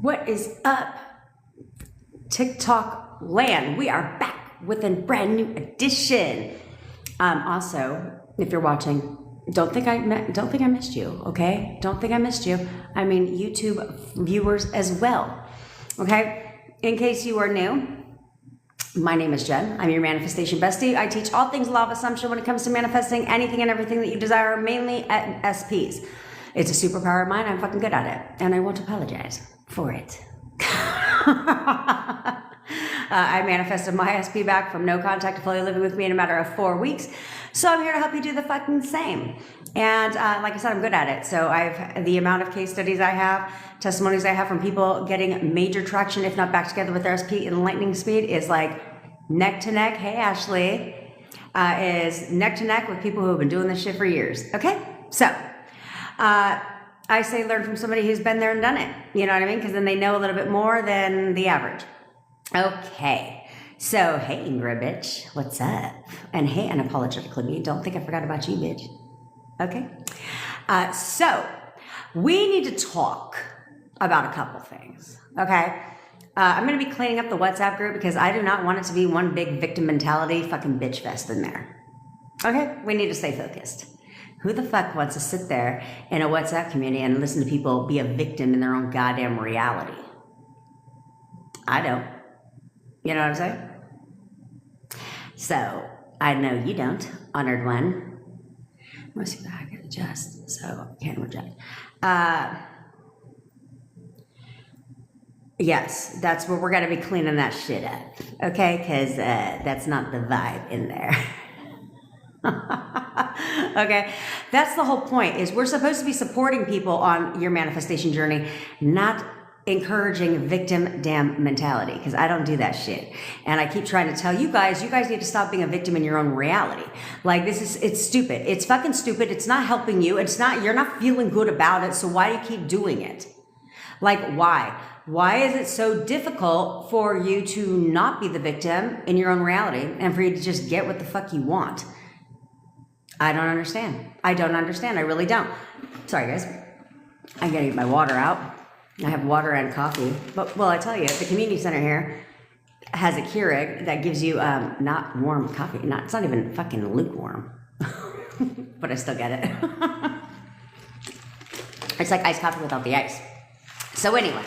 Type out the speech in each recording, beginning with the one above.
What is up, TikTok land? We are back with a brand new edition. Also, if you're watching, don't think I missed you, okay? Don't think I missed you. I mean, YouTube viewers as well, okay? In case you are new, my name is Jen. I'm your manifestation bestie. I teach all things law of assumption when it comes to manifesting anything and everything that you desire, mainly at SPs. It's a superpower of mine. I'm fucking good at it, and I won't apologize for it. I manifested my SP back from no contact to fully living with me in a matter of 4 weeks. So I'm here to help you do the fucking same. And like I said, I'm good at it. So I've the amount of case studies I have, testimonies I have from people getting major traction, if not back together with their SP in lightning speed, is like neck to neck. Hey, Ashley, is neck to neck with people who have been doing this shit for years. Okay, so I say learn from somebody who's been there and done it. You know what I mean? Because then they know a little bit more than the average. Okay. So, hey, Ingrid, bitch. What's up? And hey, unapologetically me. Don't think I forgot about you, bitch. Okay. So, we need to talk about a couple things. Okay. I'm going to be cleaning up the WhatsApp group because I do not want it to be one big victim mentality fucking bitch fest in there. Okay. We need to stay focused. Who the fuck wants to sit there in a WhatsApp community and listen to people be a victim in their own goddamn reality? I don't. You know what I'm saying? So, I know you don't, honored one. Let's see if I can adjust. So, camera adjust. Yes, that's where we're going to be cleaning that shit up. Okay? Because that's not the vibe in there. Okay, that's the whole point, is we're supposed to be supporting people on your manifestation journey, not encouraging victim damn mentality, because I don't do that shit. And I keep trying to tell you guys need to stop being a victim in your own reality. Like, it's stupid. It's fucking stupid. It's not helping you. You're not feeling good about it. So why do you keep doing it? Like, why? Why is it so difficult for you to not be the victim in your own reality and for you to just get what the fuck you want? I don't understand. I don't understand. I really don't. Sorry, guys. I gotta get my water out. I have water and coffee. But, well, I tell you, the community center here has a Keurig that gives you not warm coffee. It's not even fucking lukewarm. But I still get it. It's like iced coffee without the ice. So anyway,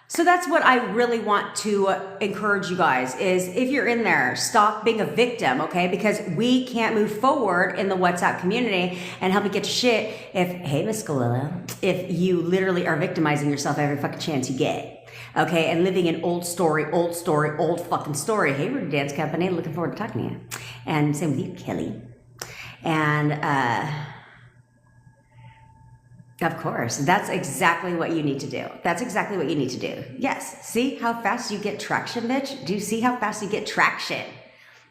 so that's what I really want to encourage you guys is, if you're in there, stop being a victim, okay? Because we can't move forward in the WhatsApp community and help you get to shit hey, Miss Galilla, if you literally are victimizing yourself every fucking chance you get, okay? And living in old fucking story. Hey, Rudy Dance Company, looking forward to talking to you. And same with you, Kelly. And, of course, that's exactly what you need to do. That's exactly what you need to do. Yes. See how fast you get traction, bitch? Do you see how fast you get traction?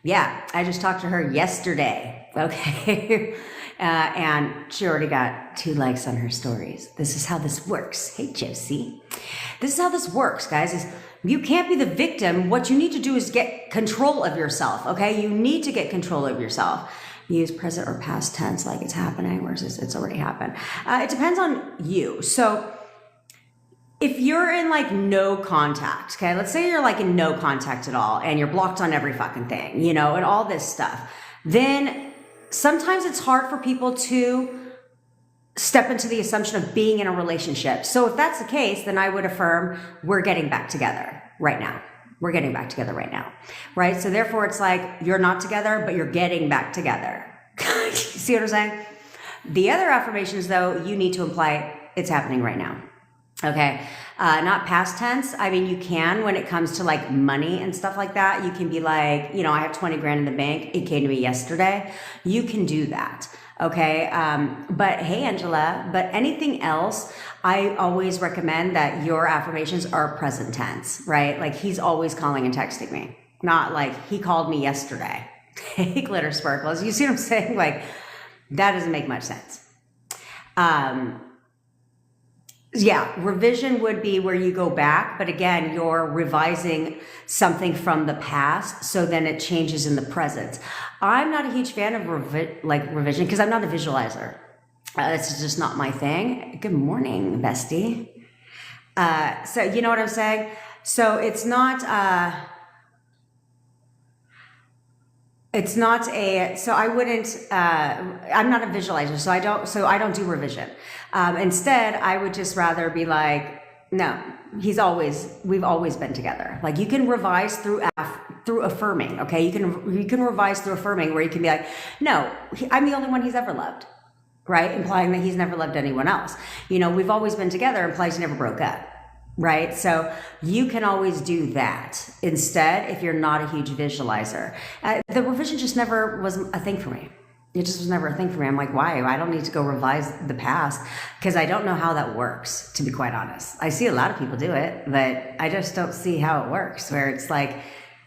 Yeah, I just talked to her yesterday, okay? And she already got 2 likes on her stories. This is how this works. Hey, Josie. This is how this works, guys. Is you can't be the victim. What you need to do is get control of yourself, okay? You need to get control of yourself. Use present or past tense like it's happening, whereas it's already happened. It depends on you. So if you're in like no contact, okay, let's say you're like in no contact at all and you're blocked on every fucking thing, you know, and all this stuff, then sometimes it's hard for people to step into the assumption of being in a relationship. So if that's the case, then I would affirm we're getting back together right now. We're getting back together right now, right? So therefore it's like you're not together, but you're getting back together. See what I'm saying? The other affirmations, though, you need to imply it's happening right now, okay? Not past tense. I mean, you can when it comes to like money and stuff like that. You can be like, you know, I have 20 grand in the bank. It came to me yesterday. You can do that. Okay. But hey, Angela, but anything else, I always recommend that your affirmations are present tense, right? Like he's always calling and texting me, not like he called me yesterday. Hey, glitter sparkles. You see what I'm saying? Like that doesn't make much sense. Yeah, revision would be where you go back, but again, you're revising something from the past, so then it changes in the present. I'm not a huge fan of revision because I'm not a visualizer. It's just not my thing. Good morning, bestie. So you know what I'm saying? So it's not so I wouldn't, I'm not a visualizer, so I don't do revision. Instead, I would just rather be like, no, we've always been together. Like you can revise through affirming, okay? You can revise through affirming where you can be like, no, I'm the only one he's ever loved, right? Implying that he's never loved anyone else. You know, we've always been together implies you never broke up. Right? So you can always do that instead if you're not a huge visualizer. The revision just never was a thing for me. It just was never a thing for me. I'm like, why? I don't need to go revise the past because I don't know how that works, to be quite honest. I see a lot of people do it, but I just don't see how it works, where it's like,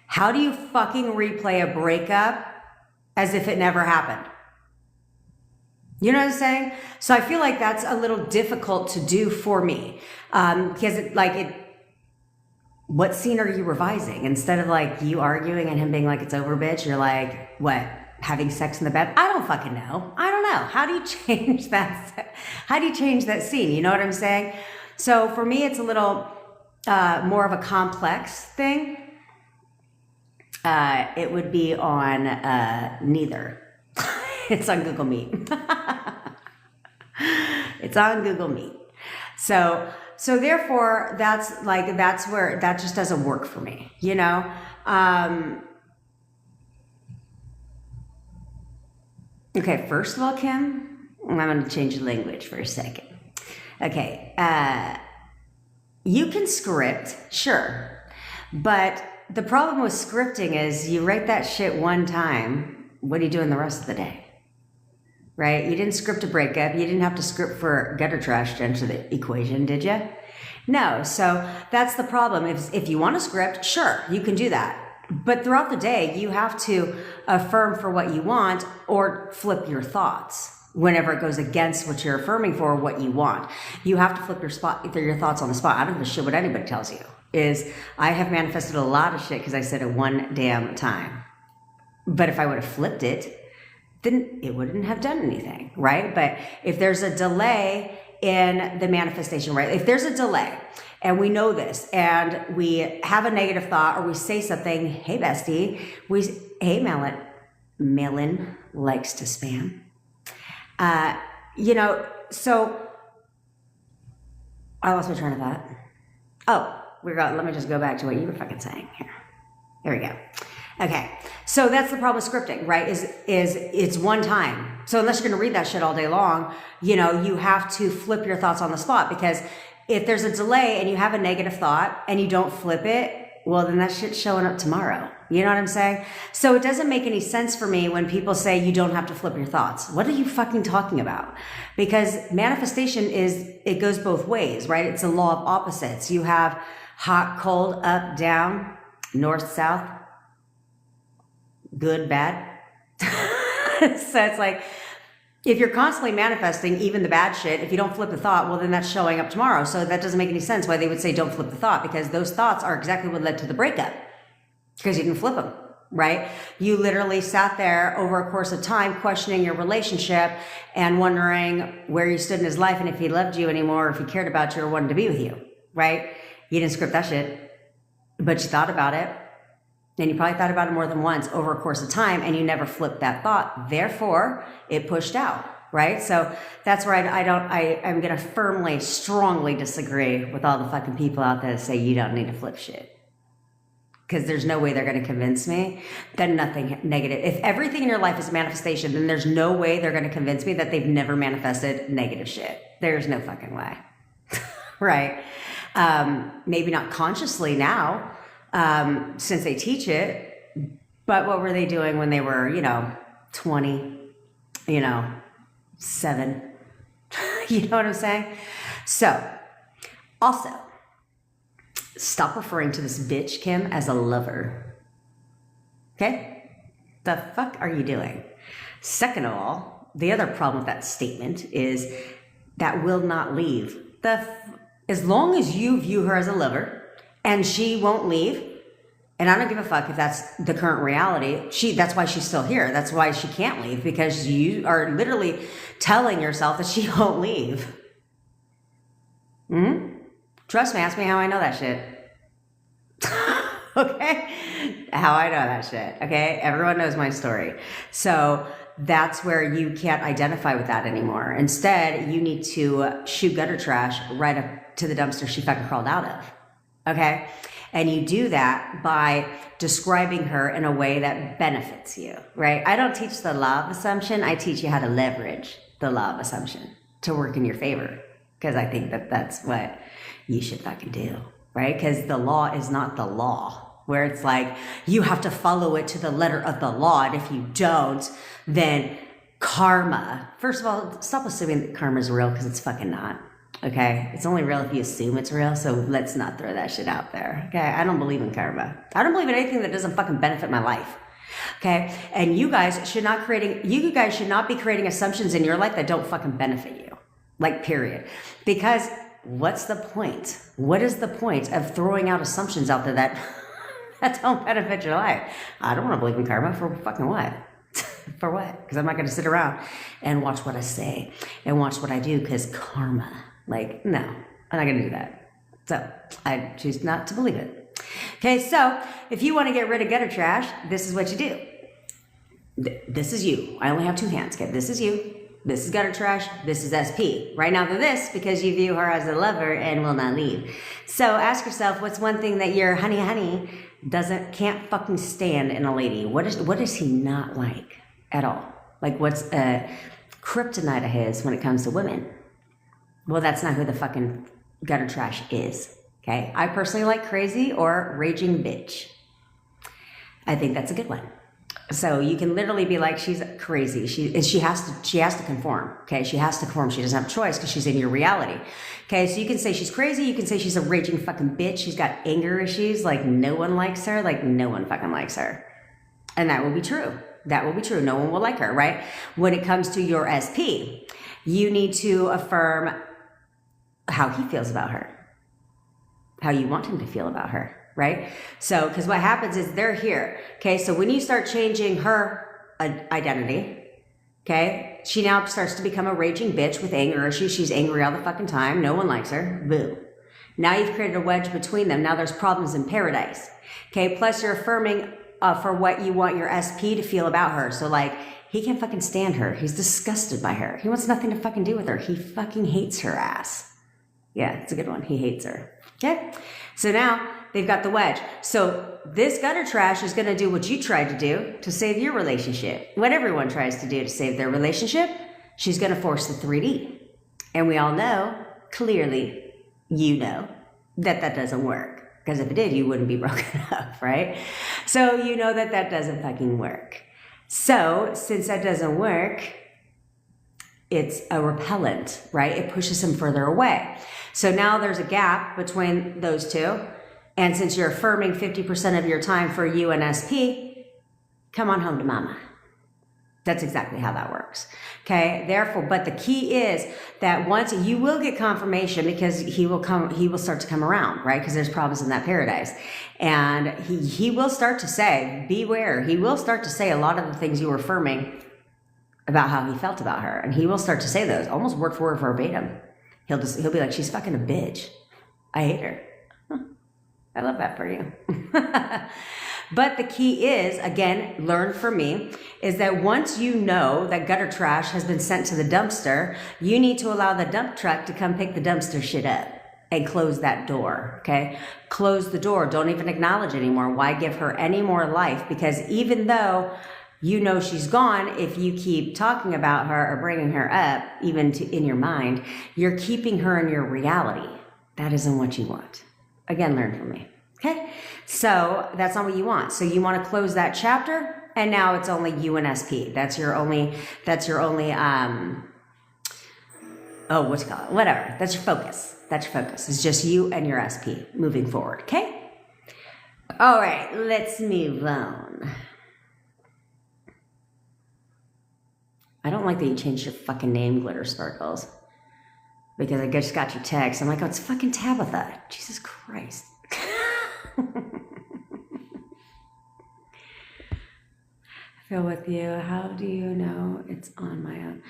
how do you fucking replay a breakup as if it never happened? You know what I'm saying? So I feel like that's a little difficult to do for me. Because what scene are you revising? Instead of like you arguing and him being like, it's over, bitch, you're like, what? Having sex in the bed? I don't fucking know. I don't know. How do you change that? How do you change that scene? You know what I'm saying? So for me, it's a little more of a complex thing. It would be on neither. It's on Google Meet. It's on Google Meet. So therefore, that's where that just doesn't work for me, you know? Okay, first of all, Kim, I'm going to change the language for a second. Okay, you can script, sure, but the problem with scripting is you write that shit one time, what are you doing the rest of the day? Right? You didn't script a breakup. You didn't have to script for gutter trash to enter the equation, did you? No. So that's the problem. If you want to script, sure, you can do that. But throughout the day, you have to affirm for what you want or flip your thoughts whenever it goes against what you're affirming for, what you want. You have to flip your thoughts on the spot. I don't give a shit what anybody tells you. I have manifested a lot of shit because I said it one damn time. But if I would have flipped it, then it wouldn't have done anything, right? But if there's a delay in the manifestation, right? If there's a delay and we know this and we have a negative thought or we say something, hey, bestie, hey, Melon likes to spam. You know, so I lost my train of thought. Oh, let me just go back to what you were fucking saying here. There we go. Okay, so that's the problem with scripting, right? Is it's one time. So unless you're going to read that shit all day long, you know, you have to flip your thoughts on the spot, because if there's a delay and you have a negative thought and you don't flip it, well, then that shit's showing up tomorrow. You know what I'm saying? So it doesn't make any sense for me when people say you don't have to flip your thoughts. What are you fucking talking about? Because manifestation it goes both ways, right? It's a law of opposites. You have hot, cold, up, down, north, south, good, bad. So it's like, if you're constantly manifesting even the bad shit, if you don't flip the thought, well, then that's showing up tomorrow. So that doesn't make any sense why they would say don't flip the thought, because those thoughts are exactly what led to the breakup, because you didn't flip them, right? You literally sat there over a course of time questioning your relationship and wondering where you stood in his life and if he loved you anymore, or if he cared about you or wanted to be with you, right? You didn't script that shit, but you thought about it. And you probably thought about it more than once over a course of time, and you never flipped that thought. Therefore, it pushed out, right? So that's where I'm going to firmly, strongly disagree with all the fucking people out there that say you don't need to flip shit. Because there's no way they're going to convince me that nothing negative. If everything in your life is a manifestation, then there's no way they're going to convince me that they've never manifested negative shit. There's no fucking way. Right? Maybe not consciously now, since they teach it, but what were they doing when they were, 20, 7? You know what I'm saying? So, also, stop referring to this bitch, Kim, as a lover. Okay? The fuck are you doing? Second of all, the other problem with that statement is that will not leave. As long as you view her as a lover, and she won't leave, and I don't give a fuck if that's the current reality. That's why she's still here. That's why she can't leave, because you are literally telling yourself that she won't leave. Trust me, ask me how I know that shit. Okay? How I know that shit. Okay? Everyone knows my story. So that's where you can't identify with that anymore. Instead, you need to shoot gutter trash right up to the dumpster she fucking crawled out of. Okay? And you do that by describing her in a way that benefits you, right? I don't teach the law of assumption. I teach you how to leverage the law of assumption to work in your favor. Because I think that that's what you should fucking do, right? Because the law is not the law, where it's like you have to follow it to the letter of the law. And if you don't, then karma. First of all, stop assuming that karma is real, because it's fucking not. Okay, it's only real if you assume it's real, so let's not throw that shit out there. Okay, I don't believe in karma. I don't believe in anything that doesn't fucking benefit my life. Okay, and you guys should not be creating assumptions in your life that don't fucking benefit you. Like, period. Because what's the point? What is the point of throwing out assumptions out there that don't benefit your life? I don't want to believe in karma for fucking what? For what? Because I'm not going to sit around and watch what I say and watch what I do, because karma. Like, no, I'm not going to do that. So I choose not to believe it. Okay, so if you want to get rid of gutter trash, this is what you do. This is you. I only have two hands. Okay, this is you. This is gutter trash. This is SP. Right now they're this because you view her as a lover and will not leave. So ask yourself, what's one thing that your honey can't fucking stand in a lady? What is he not like at all? Like, what's a kryptonite of his when it comes to women? Well, that's not who the fucking gutter trash is. Okay, I personally like crazy or raging bitch. I think that's a good one. So you can literally be like, she's crazy. She has to conform. Okay, she has to conform. She doesn't have a choice because she's in your reality. Okay, so you can say she's crazy. You can say she's a raging fucking bitch. She's got anger issues. Like, no one likes her. Like, no one fucking likes her. And that will be true. That will be true. No one will like her, right? When it comes to your SP, you need to affirm how he feels about her, how you want him to feel about her, right? So, because what happens is they're here. Okay, so when you start changing her identity, okay, she now starts to become a raging bitch with anger issues. She's angry all the fucking time. No one likes her. Boo. Now you've created a wedge between them. Now there's problems in paradise. Okay, plus you're affirming for what you want your SP to feel about her. So, like, he can't fucking stand her. He's disgusted by her. He wants nothing to fucking do with her. He fucking hates her ass. Yeah, it's a good one. He hates her. Okay? So now they've got the wedge. So this gutter trash is going to do what you tried to do to save your relationship. What everyone tries to do to save their relationship, she's going to force the 3D. And we all know, clearly, you know, that doesn't work. Because if it did, you wouldn't be broken up, right? So you know that doesn't fucking work. So since that doesn't work, it's a repellent, right? It pushes him further away. So now there's a gap between those two. And since you're affirming 50% of your time for you and SP, come on home to mama. That's exactly how that works. Okay. Therefore, but the key is that once you will get confirmation, because he will start to come around, right? Because there's problems in that paradise. And he will start to say, beware. He will start to say a lot of the things you were affirming about how he felt about her. And he will start to say those almost word for word verbatim. He'll be like, she's fucking a bitch. I hate her. I love that for you. But the key is, again, learn from me, is that once you know that gutter trash has been sent to the dumpster, you need to allow the dump truck to come pick the dumpster shit up and close that door, okay? Close the door. Don't even acknowledge anymore. Why give her any more life? Because even though you know she's gone, if you keep talking about her or bringing her up, even in your mind, you're keeping her in your reality. That isn't what you want. Again, learn from me. Okay? So that's not what you want. So you want to close that chapter, and now it's only you and SP. That's your only, what's it called? Whatever. That's your focus. That's your focus. It's just you and your SP moving forward. Okay? All right, let's move on. I don't like that you changed your fucking name, Glitter Sparkles. Because I just got your text. I'm like, oh, it's fucking Tabitha. Jesus Christ. I feel with you. How do you know it's on my own?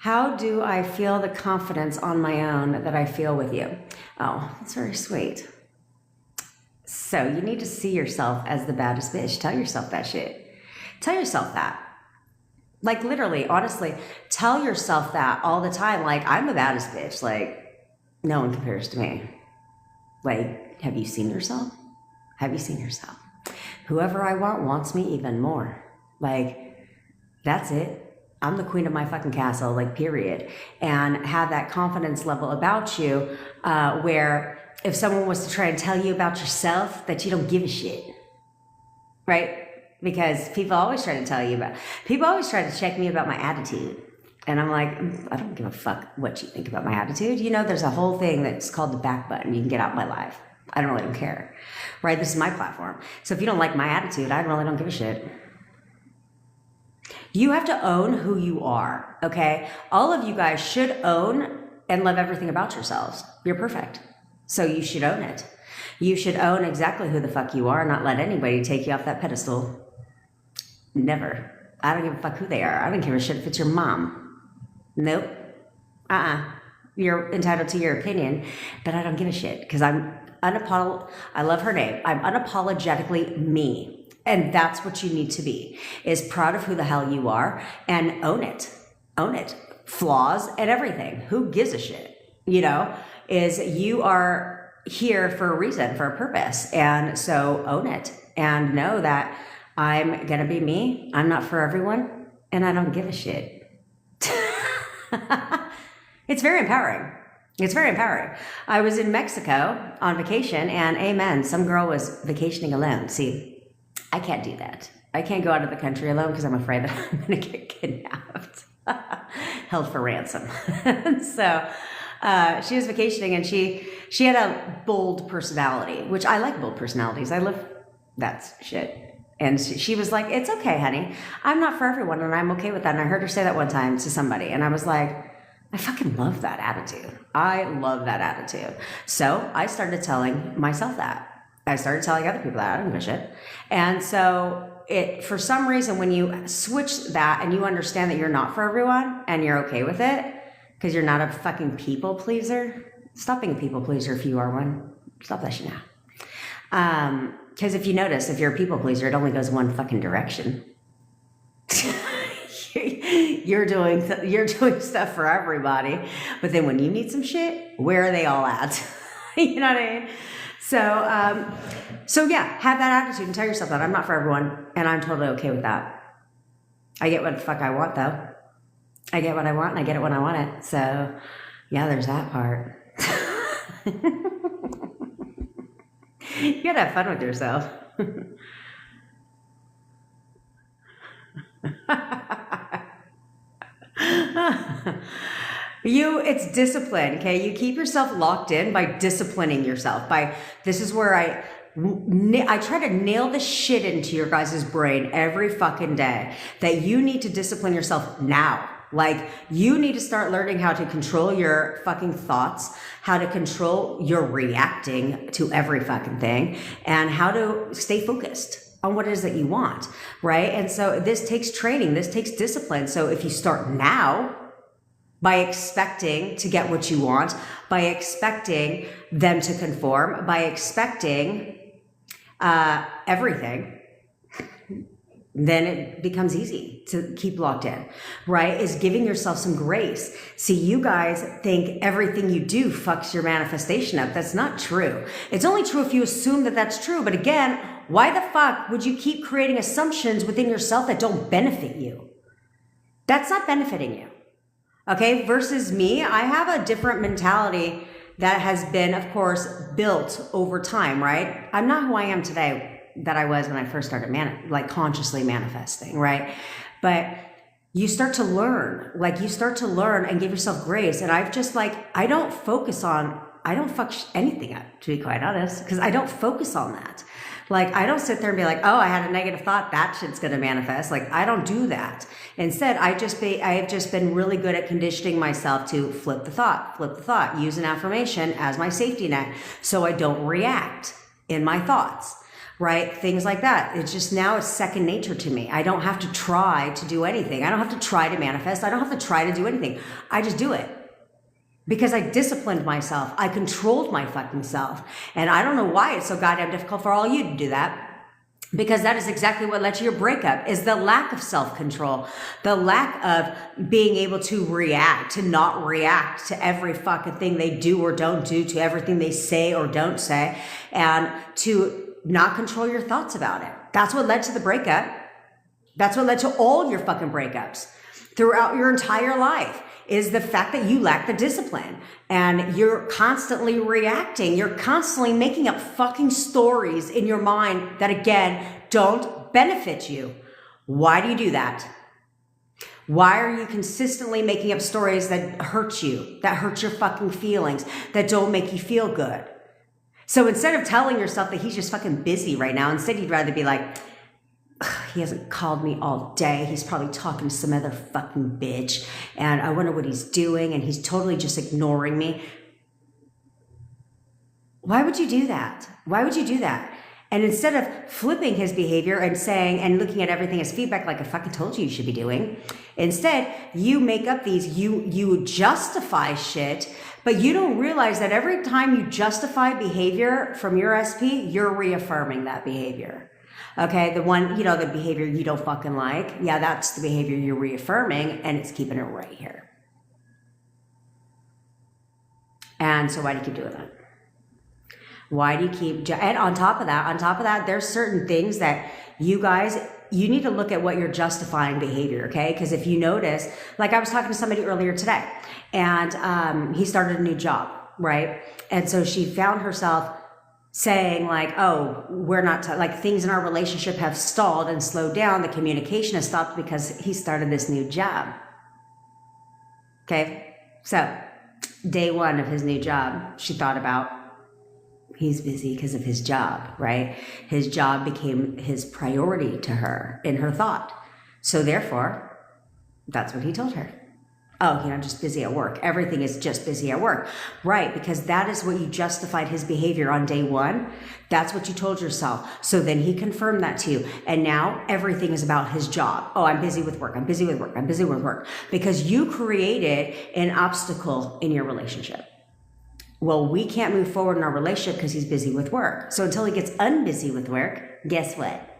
How do I feel the confidence on my own that I feel with you? Oh, that's very sweet. So you need to see yourself as the baddest bitch. Tell yourself that shit. Tell yourself that. Like literally, honestly, tell yourself that all the time. Like, I'm the baddest bitch. Like, no one compares to me. Like, have you seen yourself? Have you seen yourself? Whoever I want wants me even more. Like, that's it. I'm the queen of my fucking castle, like, period. And have that confidence level about you where if someone was to try and tell you about yourself, that you don't give a shit, right? Because people always try to tell you people always try to check me about my attitude. And I'm like, I don't give a fuck what you think about my attitude. You know, there's a whole thing that's called the back button. You can get out my life. I don't really care, right? This is my platform. So if you don't like my attitude, I really don't give a shit. You have to own who you are, okay? All of you guys should own and love everything about yourselves. You're perfect. So you should own it. You should own exactly who the fuck you are and not let anybody take you off that pedestal. Never. I don't give a fuck who they are. I don't give a shit if it's your mom. Nope. You're entitled to your opinion, but I don't give a shit because I love her name. I'm unapologetically me. And that's what you need to be, is proud of who the hell you are and own it. Own it. Flaws and everything. Who gives a shit? You know, is you are here for a reason, for a purpose. And so own it and know that I'm going to be me. I'm not for everyone and I don't give a shit. It's very empowering. It's very empowering. I was in Mexico on vacation and amen, some girl was vacationing alone. See, I can't do that. I can't go out of the country alone because I'm afraid that I'm going to get kidnapped, held for ransom. So she was vacationing and she had a bold personality, which I like bold personalities. I love that shit. And she was like, it's okay, honey. I'm not for everyone and I'm okay with that. And I heard her say that one time to somebody and I was like, I fucking love that attitude. I love that attitude. So I started telling myself that. I started telling other people that. I don't give a shit. And so for some reason, when you switch that and you understand that you're not for everyone and you're okay with it, because you're not a fucking people pleaser, stop being a people pleaser if you are one. Stop that shit now. Because if you notice, if you're a people pleaser, it only goes one fucking direction. You're doing stuff for everybody, but then when you need some shit, where are they all at? You know what I mean? So yeah, have that attitude and tell yourself that I'm not for everyone, and I'm totally okay with that. I get what the fuck I want, though. I get what I want, and I get it when I want it. So yeah, there's that part. You gotta have fun with yourself. It's discipline, okay? You keep yourself locked in by disciplining yourself. This is where I try to nail the shit into your guys' brain every fucking day that you need to discipline yourself now. Like, you need to start learning how to control your fucking thoughts, how to control your reacting to every fucking thing, and how to stay focused on what it is that you want, right? And so this takes training, this takes discipline. So if you start now by expecting to get what you want, by expecting them to conform, by expecting everything, then it becomes easy to keep locked in, right? Is giving yourself some grace. See, you guys think everything you do fucks your manifestation up. That's not true. It's only true if you assume that that's true. But again, why the fuck would you keep creating assumptions within yourself that don't benefit you? That's not benefiting you. Okay, versus me, I have a different mentality that has been, of course, built over time, right? I'm not who I am today that I was when I first started consciously manifesting, right? But you start to learn, and give yourself grace. And I've just I don't fuck anything up, to be quite honest, because I don't focus on that. I don't sit there and be like, oh, I had a negative thought, that shit's going to manifest. I don't do that. Instead, I have just been really good at conditioning myself to flip the thought, use an affirmation as my safety net so I don't react in my thoughts. right? Things like that. It's just now it's second nature to me. I don't have to try to do anything. I don't have to try to manifest. I don't have to try to do anything. I just do it. Because I disciplined myself. I controlled my fucking self. And I don't know why it's so goddamn difficult for all you to do that. Because that is exactly what led to your breakup, is the lack of self-control, the lack of being able to react, to not react to every fucking thing they do or don't do, to everything they say or don't say, and to not control your thoughts about it. That's what led to the breakup. That's what led to all your fucking breakups throughout your entire life, is the fact that you lack the discipline and you're constantly reacting. You're constantly making up fucking stories in your mind that, again, don't benefit you. Why do you do that? Why are you consistently making up stories that hurt you, that hurt your fucking feelings, that don't make you feel good? So instead of telling yourself that he's just fucking busy right now, instead you'd rather be like, he hasn't called me all day. He's probably talking to some other fucking bitch. And I wonder what he's doing. And he's totally just ignoring me. Why would you do that? Why would you do that? And instead of flipping his behavior and saying, and looking at everything as feedback like I fucking told you should be doing, instead you make up these, you justify shit, but you don't realize that every time you justify behavior from your SP, you're reaffirming that behavior. Okay, the one, the behavior you don't fucking like. Yeah, that's the behavior you're reaffirming, and it's keeping it right here. And so why do you keep doing that? Why do you keep, and on top of that, there's certain things that you need to look at what you're justifying behavior, okay? Because if you notice, like I was talking to somebody earlier today, and he started a new job, right? And so she found herself saying like, oh, we're not, like things in our relationship have stalled and slowed down. The communication has stopped because he started this new job. Okay. So day one of his new job, she thought about, he's busy because of his job, right? His job became his priority to her in her thought. So therefore, that's what he told her. Oh, I'm just busy at work. Everything is just busy at work. Right, because that is what you justified his behavior on day one. That's what you told yourself. So then he confirmed that to you. And now everything is about his job. Oh, I'm busy with work. I'm busy with work. I'm busy with work. Because you created an obstacle in your relationship. Well, we can't move forward in our relationship because he's busy with work. So until he gets unbusy with work, guess what?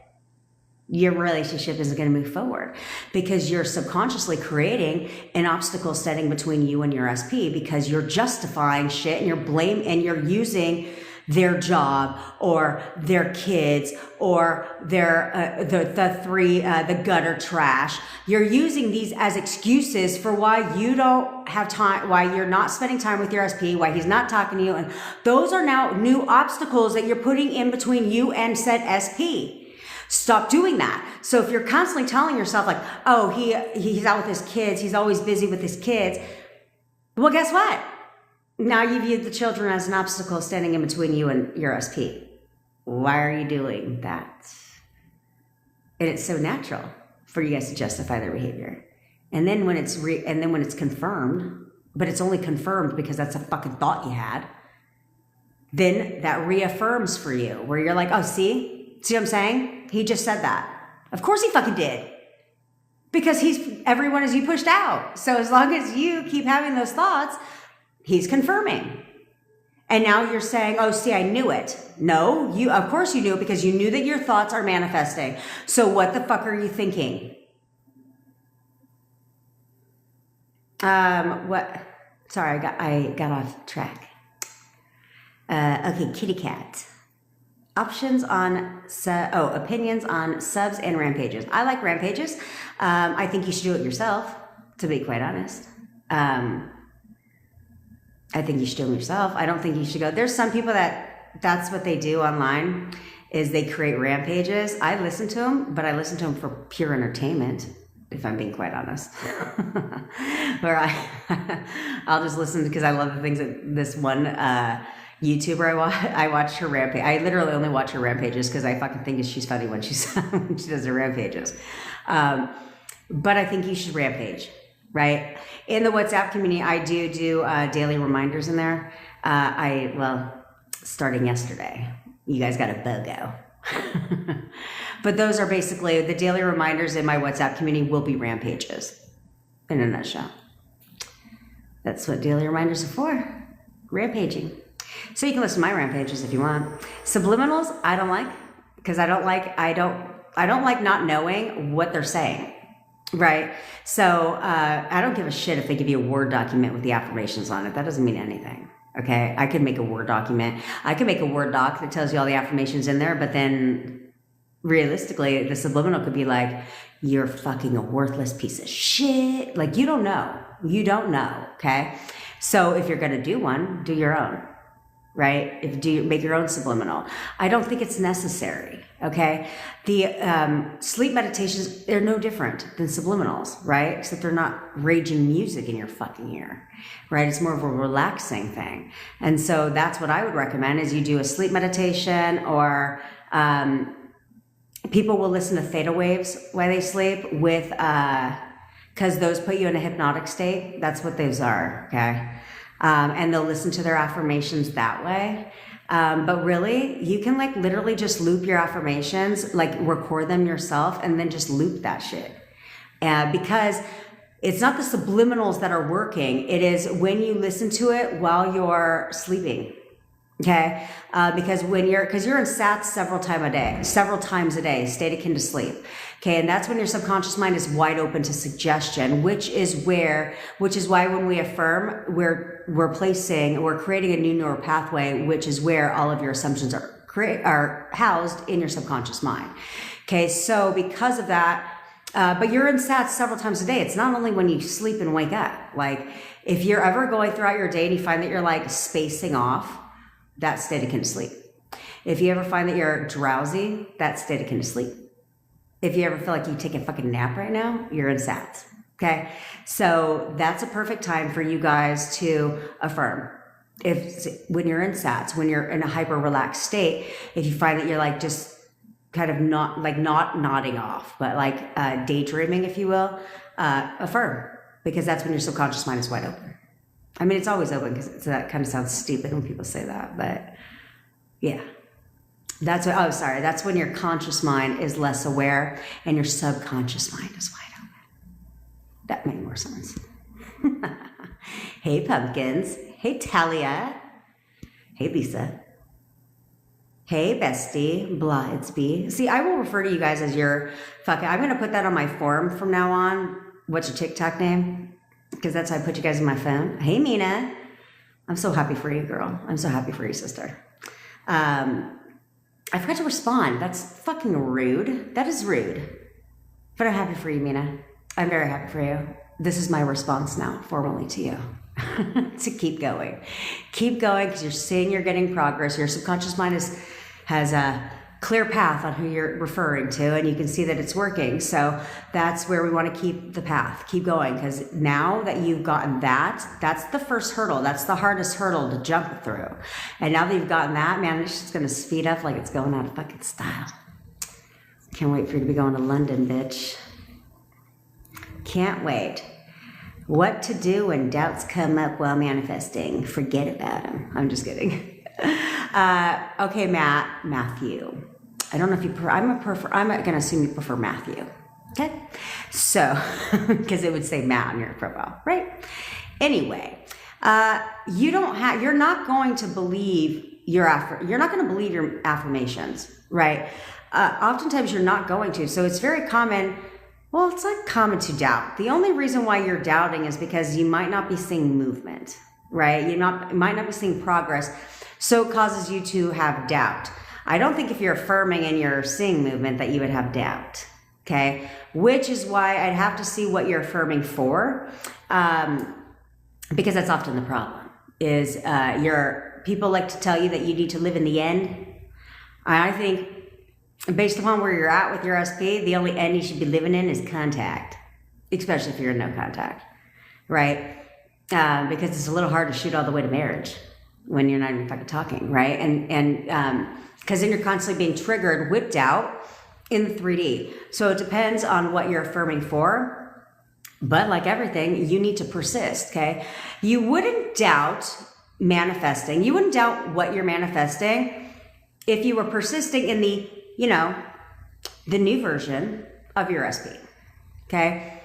Your relationship isn't going to move forward because you're subconsciously creating an obstacle setting between you and your SP because you're justifying shit and you're using their job or their kids or their the gutter trash. You're using these as excuses for why you don't have time, why you're not spending time with your SP, why he's not talking to you, and those are now new obstacles that you're putting in between you and said SP. Stop doing that. So if you're constantly telling yourself like, oh, he's out with his kids, he's always busy with his kids, well, guess what? Now you view the children as an obstacle standing in between you and your SP. Why are you doing that? And it's so natural for you guys to justify their behavior. And then when it's confirmed, but it's only confirmed because that's a fucking thought you had, then that reaffirms for you where you're like, oh, see what I'm saying? He just said that. Of course he fucking did. Because everyone is you pushed out. So as long as you keep having those thoughts, he's confirming. And now you're saying, oh, see, I knew it. No, of course you knew it because you knew that your thoughts are manifesting. So what the fuck are you thinking? Sorry, I got off track. Okay, kitty cat. Opinions on subs and rampages. I like rampages. I think you should do it yourself, to be quite honest. I think you should do them yourself. I don't think you should go. There's some people that's what they do online is they create rampages. I listen to them, but I listen to them for pure entertainment, if I'm being quite honest. Where I'll just listen because I love the things that this one YouTuber I watch her rampage. I literally only watch her rampages because I fucking think she's funny when she does her rampages. But I think you should rampage, right? In the WhatsApp community, I do daily reminders in there. Starting yesterday, you guys got a BOGO. But those are basically the daily reminders in my WhatsApp community will be rampages in a nutshell. That's what daily reminders are for. Rampaging. So you can listen to my rampages if you want. Subliminals, I don't like, because I don't like not knowing what they're saying. Right? So I don't give a shit if they give you a Word document with the affirmations on it. That doesn't mean anything. Okay? I could make a Word document. I could make a Word doc that tells you all the affirmations in there, but then realistically, the subliminal could be like, you're fucking a worthless piece of shit. Like, you don't know. You don't know. Okay? So if you're going to do one, do your own. Right? Make your own subliminal. I don't think it's necessary. Okay. The sleep meditations, they're no different than subliminals, right? Except they're not raging music in your fucking ear, right? It's more of a relaxing thing. And so that's what I would recommend is you do a sleep meditation, or people will listen to theta waves while they sleep with, because those put you in a hypnotic state. That's what those are. Okay. And they'll listen to their affirmations that way. But really, you can like literally just loop your affirmations, like record them yourself and then just loop that shit. Because it's not the subliminals that are working. It is when you listen to it while you're sleeping. Okay. Because you're in sats several times a day, state akin to sleep. Okay. And that's when your subconscious mind is wide open to suggestion, which is why when we affirm, we're creating a new neural pathway, which is where all of your assumptions are housed in your subconscious mind. Okay. So because of that, but you're in sats several times a day. It's not only when you sleep and wake up. Like if you're ever going throughout your day and you find that you're like spacing off, that's state akin to sleep. If you ever find that you're drowsy, that's state akin to sleep. If you ever feel like you take a fucking nap right now, you're in sats. Okay. So that's a perfect time for you guys to affirm. When you're in sats, when you're in a hyper relaxed state, if you find that you're like just kind of not nodding off, but like daydreaming, if you will, affirm, because that's when your subconscious mind is wide open. I mean, it's always open because that kind of sounds stupid when people say that, but yeah. That's when your conscious mind is less aware and your subconscious mind is wide open. That made more sense. Hey, pumpkins. Hey, Talia. Hey, Lisa. Hey, bestie. Blydsby. See, I will refer to you guys as your fucking, I'm going to put that on my form from now on. What's your TikTok name? Because that's how I put you guys in my phone. Hey, Mina. I'm so happy for you, girl. I'm so happy for you, sister. I forgot to respond. That's fucking rude. That is rude. But I'm happy for you, Mina. I'm very happy for you. This is my response now, formally to you. To keep going. Keep going because you're seeing you're getting progress. Your subconscious mind has a clear path on who you're referring to, and you can see that it's working. So that's where we want to keep the path. Keep going, because now that you've gotten that's the first hurdle. That's the hardest hurdle to jump through. And now that you've gotten that, man, it's just going to speed up like it's going out of fucking style. Can't wait for you to be going to London, bitch. Can't wait. What to do when doubts come up while manifesting? Forget about them. I'm just kidding. Okay, Matthew. I don't know if you prefer, I'm going to assume you prefer Matthew. Okay. So, because it would say Matt on your profile, right? Anyway, you're not going to believe your affirmations, right? Oftentimes you're not going to. So it's very common. Well, it's not common to doubt. The only reason why you're doubting is because you might not be seeing movement, right? You might not be seeing progress. So it causes you to have doubt. I don't think if you're affirming and you're seeing movement that you would have doubt, okay? Which is why I'd have to see what you're affirming for, because that's often the problem, is people like to tell you that you need to live in the end. I think based upon where you're at with your SP, the only end you should be living in is contact, especially if you're in no contact, right? Because it's a little hard to shoot all the way to marriage when you're not even fucking talking, right? And because then you're constantly being triggered with doubt in the 3D. So it depends on what you're affirming for. But like everything, you need to persist, okay? You wouldn't doubt manifesting. You wouldn't doubt what you're manifesting if you were persisting in the you know, the new version of your SP. Okay?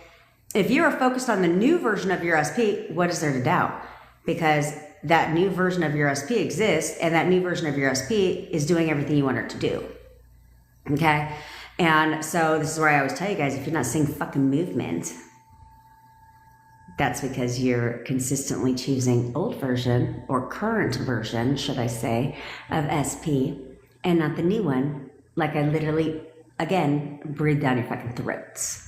If you are focused on the new version of your SP, what is there to doubt? Because that new version of your SP exists, and that new version of your SP is doing everything you want it to do. Okay? And so this is where I always tell you guys, if you're not seeing fucking movement, that's because you're consistently choosing old version, or current version, should I say, of SP, and not the new one, like I literally, again, breathe down your fucking throats.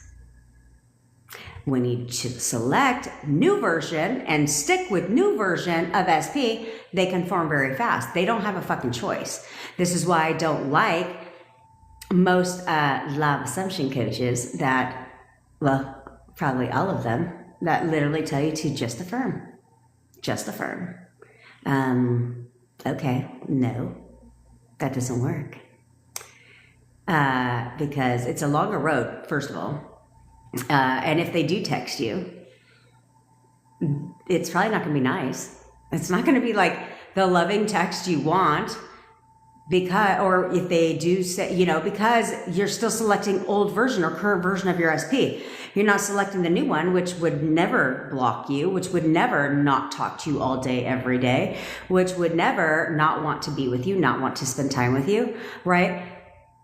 When you select new version and stick with new version of SP, they conform very fast. They don't have a fucking choice. This is why I don't like most law of assumption coaches that, well, probably all of them, that literally tell you to just affirm. Just affirm. Okay, no, that doesn't work. Because it's a longer road, first of all. And if they do text you, it's probably not going to be nice. It's not going to be like the loving text you want, because, or if they do say, you know, because you're still selecting old version or current version of your SP. You're not selecting the new one, which would never block you, which would never not talk to you all day, every day, which would never not want to be with you, not want to spend time with you, right?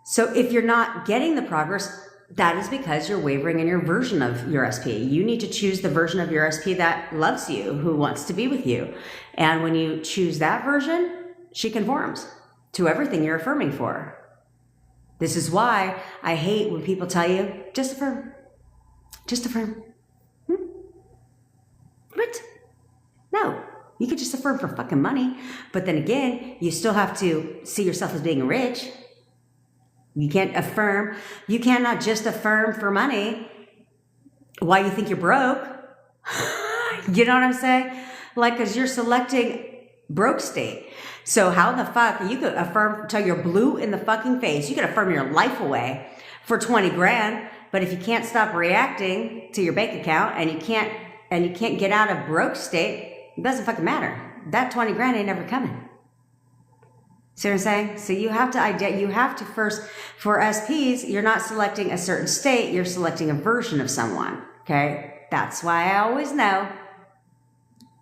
So if you're not getting the progress, that is because you're wavering in your version of your SP. You need to choose the version of your SP that loves you, who wants to be with you. And when you choose that version, she conforms to everything you're affirming for. This is why I hate when people tell you, just affirm. Just affirm. What? No. You could just affirm for fucking money. But then again, you still have to see yourself as being rich. You can't affirm. You cannot just affirm for money while you think you're broke. You know what I'm saying? Like, because you're selecting broke state. So how the fuck, you could affirm till you're blue in the fucking face. You could affirm your life away for 20 grand. But if you can't stop reacting to your bank account and you can't get out of broke state, it doesn't fucking matter. That 20 grand ain't never coming. See what I'm saying? So you have to first, for SPs, you're not selecting a certain state, you're selecting a version of someone, okay? That's why I always know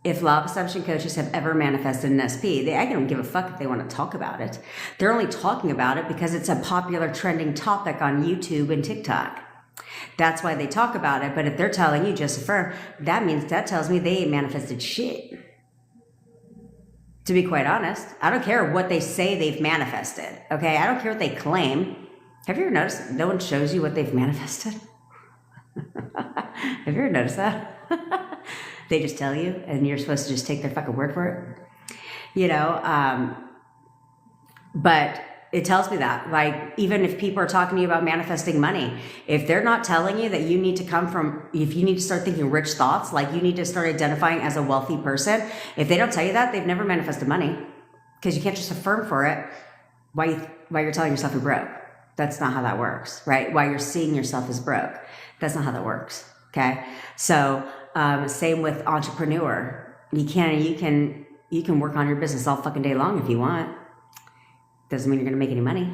if law of assumption coaches have ever manifested an SP, I don't give a fuck if they want to talk about it. They're only talking about it because it's a popular trending topic on YouTube and TikTok. That's why they talk about it. But if they're telling you just affirm, that tells me they ain't manifested shit. To be quite honest, I don't care what they say they've manifested, okay? I don't care what they claim. Have you ever noticed no one shows you what they've manifested? Have you ever noticed that? They just tell you, and you're supposed to just take their fucking word for it. You know, but it tells me that, like, even if people are talking to you about manifesting money, if they're not telling you that you need to if you need to start thinking rich thoughts, like you need to start identifying as a wealthy person, if they don't tell you that, they've never manifested money, because you can't just affirm for it while you're telling yourself you're broke. That's not how that works, right? While you're seeing yourself as broke. That's not how that works, okay? So, same with entrepreneur. You can work on your business all fucking day long if you want. Doesn't mean you're going to make any money,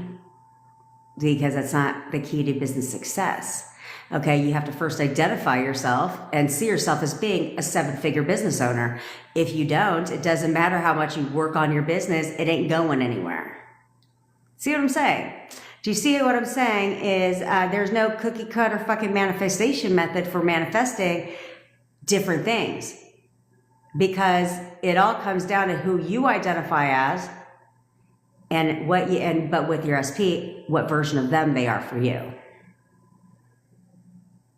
because that's not the key to business success. Okay, you have to first identify yourself and see yourself as being a 7-figure business owner. If you don't, it doesn't matter how much you work on your business, it ain't going anywhere. See what I'm saying? Do you see what I'm saying? Is there's no cookie cutter fucking manifestation method for manifesting different things, because it all comes down to who you identify as. But with your SP, what version of them they are for you.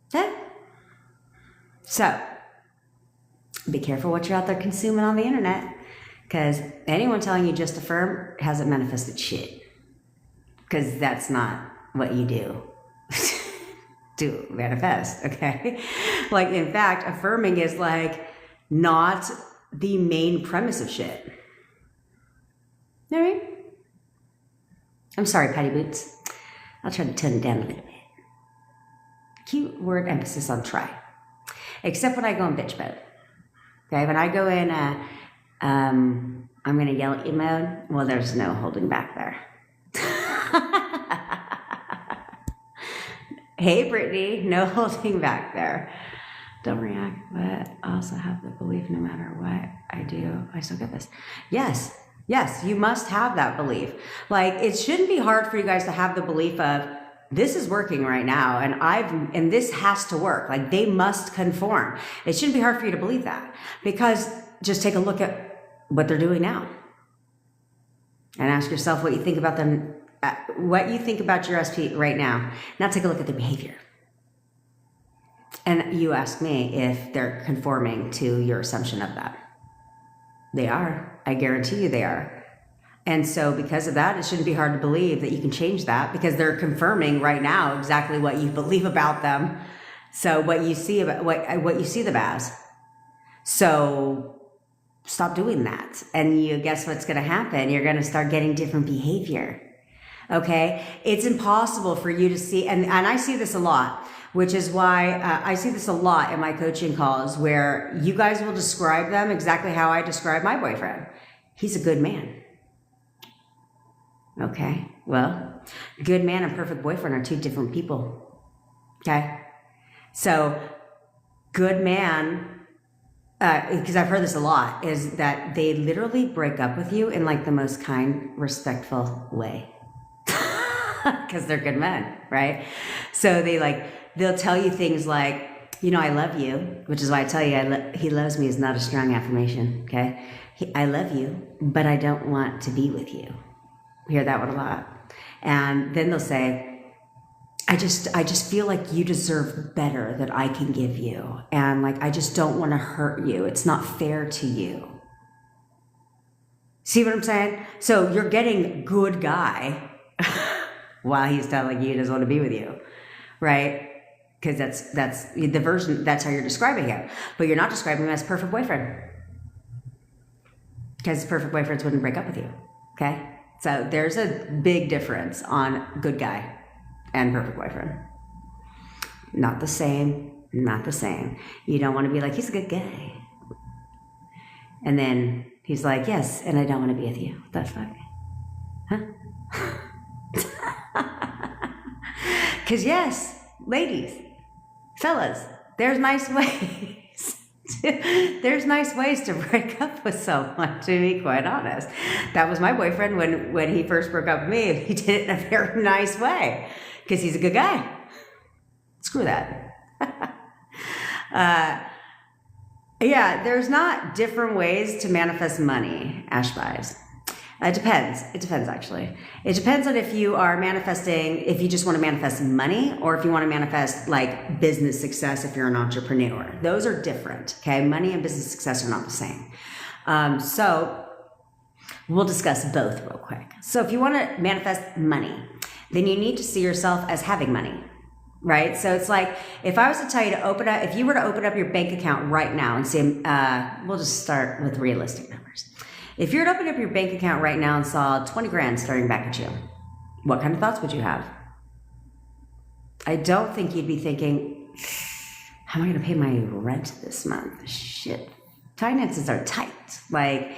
Okay? So, be careful what you're out there consuming on the internet, because anyone telling you just affirm hasn't manifested shit. Because that's not what you do to manifest, okay? Like, in fact, affirming is like not the main premise of shit. You know what I mean? I'm sorry, Patty Boots. I'll try to tone it down a little bit. Cute word emphasis on try. Except when I go in bitch mode. Okay, when I go in, I'm going to yell at you mode, well, there's no holding back there. Hey, Brittany, no holding back there. Don't react, but also have the belief no matter what I do, I still get this. Yes, you must have that belief. Like, it shouldn't be hard for you guys to have the belief of, this is working right now, and this has to work. Like, they must conform. It shouldn't be hard for you to believe that, because just take a look at what they're doing now and ask yourself what you think about them, what you think about your SP right now. Now take a look at their behavior. And you ask me if they're conforming to your assumption of that. They are. I guarantee you they are. And so because of that, it shouldn't be hard to believe that you can change that, because they're confirming right now exactly what you believe about them. So what you see about what you see them as. So stop doing that. And you guess what's going to happen? You're going to start getting different behavior. Okay? It's impossible for you to see, and I see this a lot, which is why I see this a lot in my coaching calls, where you guys will describe them exactly how I describe my boyfriend. He's a good man. Okay, well, good man and perfect boyfriend are two different people. Okay, so good man, because I've heard this a lot, is that they literally break up with you in like the most kind, respectful way. Because they're good men, right? So they'll tell you things like, I love you, which is why I tell you he loves me is not a strong affirmation, okay? I love you, but I don't want to be with you. Hear that one a lot. And then they'll say, I just feel like you deserve better than I can give you. And like, I just don't want to hurt you. It's not fair to you. See what I'm saying? So you're getting good guy while he's telling you he doesn't want to be with you, right? Because that's the version, that's how you're describing him. But you're not describing him as perfect boyfriend. Because perfect boyfriends wouldn't break up with you, okay? So there's a big difference on good guy and perfect boyfriend. Not the same, not the same. You don't want to be like, he's a good guy. And then he's like, yes, and I don't want to be with you. What the fuck? Huh? Because yes, ladies, fellas, there's nice ways. There's nice ways to break up with someone, to be quite honest. That was my boyfriend when he first broke up with me. He did it in a very nice way, because he's a good guy. Screw that. Yeah, there's not different ways to manifest money, Ash Vibes. It depends. It depends, actually. It depends on if you are manifesting, if you just want to manifest money, or if you want to manifest like business success if you're an entrepreneur. Those are different, okay? Money and business success are not the same. So we'll discuss both real quick. So if you want to manifest money, then you need to see yourself as having money, right? So it's like, if I was to tell you to open up, if you were to open up your bank account right now and say, we'll just start with realistic numbers. If you were to open up your bank account right now and saw 20 grand starting back at you, what kind of thoughts would you have? I don't think you'd be thinking, how am I going to pay my rent this month? Shit. Finances are tight. Like,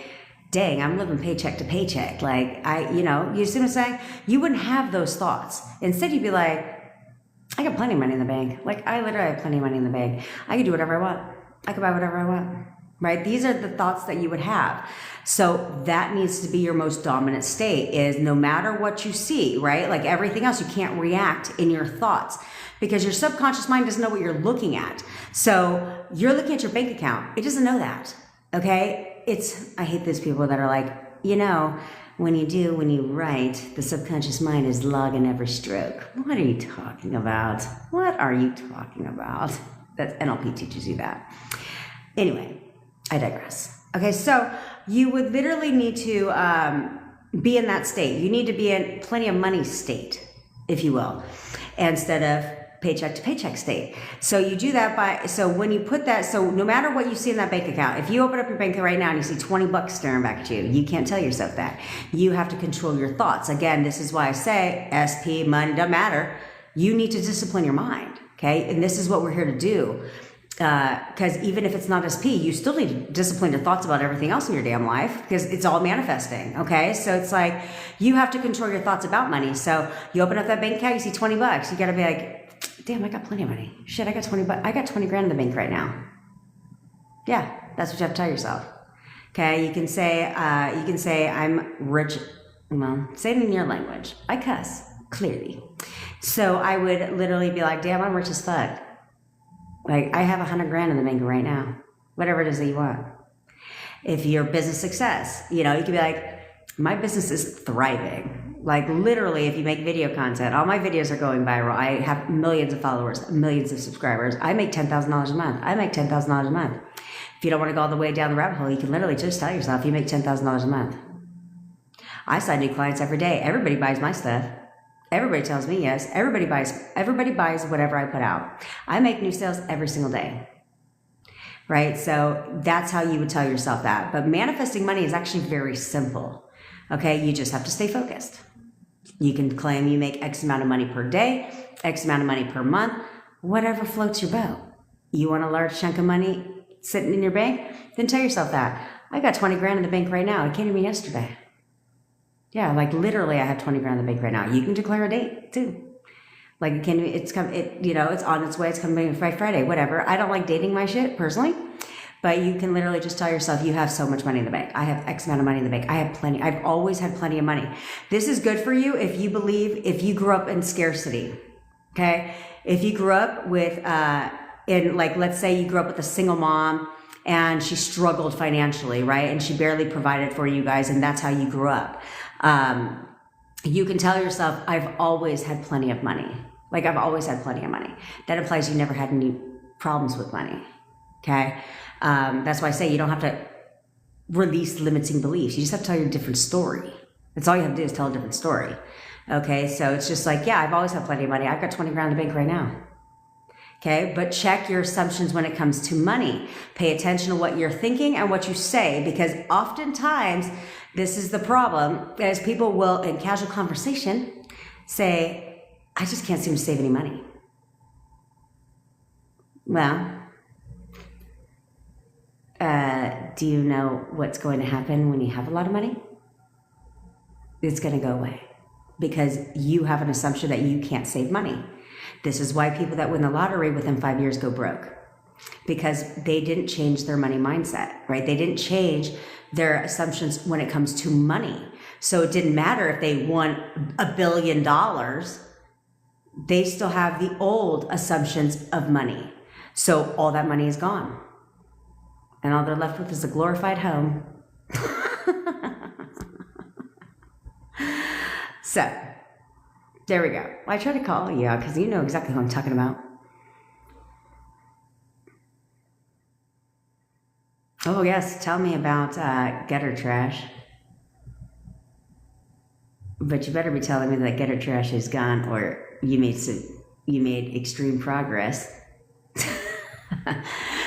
dang, I'm living paycheck to paycheck. Like, you see what I'm saying? You wouldn't have those thoughts. Instead, you'd be like, I got plenty of money in the bank. Like, I literally have plenty of money in the bank. I can do whatever I want. I can buy whatever I want. Right? These are the thoughts that you would have. So that needs to be your most dominant state, is no matter what you see, right? Like everything else, you can't react in your thoughts because your subconscious mind doesn't know what you're looking at. So you're looking at your bank account. It doesn't know that. Okay? I hate those people that are like, when you write, the subconscious mind is logging every stroke. What are you talking about? What are you talking about? That NLP teaches you that. Anyway, I digress. Okay, so you would literally need to be in that state. You need to be in plenty of money state, if you will, instead of paycheck to paycheck state. So you do that so when you put that, so no matter what you see in that bank account, if you open up your bank account right now and you see 20 bucks staring back at you, you can't tell yourself that. You have to control your thoughts. Again, this is why I say SP, money, doesn't matter. You need to discipline your mind, okay? And this is what we're here to do. Because even if it's not SP, you still need to discipline your thoughts about everything else in your damn life, because it's all manifesting, okay? So it's like, you have to control your thoughts about money. So you open up that bank account, you see 20 bucks. You got to be like, damn, I got plenty of money. Shit, I got 20 grand in the bank right now. Yeah, that's what you have to tell yourself. Okay, you can say I'm rich. Well, say it in your language. I cuss, clearly. So I would literally be like, damn, I'm rich as fuck. Like, I have 100 grand in the bank right now. Whatever it is that you want. If you're business success, you could be like, my business is thriving. Like, literally, if you make video content, all my videos are going viral. I have millions of followers, millions of subscribers. I make $10,000 a month. I make $10,000 a month. If you don't want to go all the way down the rabbit hole, you can literally just tell yourself you make $10,000 a month. I sign new clients every day. Everybody buys my stuff. Everybody tells me yes. Everybody buys whatever I put out. I make new sales every single day. Right? So that's how you would tell yourself that. But manifesting money is actually very simple. Okay? You just have to stay focused. You can claim you make X amount of money per day, X amount of money per month, whatever floats your boat. You want a large chunk of money sitting in your bank? Then tell yourself that. I got 20 grand in the bank right now. It came to me yesterday. Yeah, like literally I have 20 grand in the bank right now. You can declare a date too. Like it's on its way. It's coming by Friday, whatever. I don't like dating my shit personally, but you can literally just tell yourself you have so much money in the bank. I have X amount of money in the bank. I have plenty. I've always had plenty of money. This is good for you if you grew up in scarcity. Okay. If you grew up with, let's say you grew up with a single mom and she struggled financially, right? And she barely provided for you guys. And that's how you grew up. You can tell yourself, I've always had plenty of money. Like, I've always had plenty of money. That implies you never had any problems with money. Okay? That's why I say you don't have to release limiting beliefs. You just have to tell your different story. That's all you have to do is tell a different story. Okay? So it's just like, yeah, I've always had plenty of money. I've got 20 grand in the bank right now. Okay? But check your assumptions when it comes to money. Pay attention to what you're thinking and what you say, because oftentimes this is the problem, as people will, in casual conversation, say, I just can't seem to save any money. Well, do you know what's going to happen when you have a lot of money? It's going to go away because you have an assumption that you can't save money. This is why people that win the lottery within 5 years go broke, because they didn't change their money mindset, right? They didn't change their assumptions when it comes to money. So it didn't matter if they won $1 billion. They still have the old assumptions of money. So all that money is gone. And all they're left with is a glorified home. So, there we go. I try to call you out because you know exactly who I'm talking about. Oh, yes. Tell me about gutter trash. But you better be telling me that gutter trash is gone or you made extreme progress.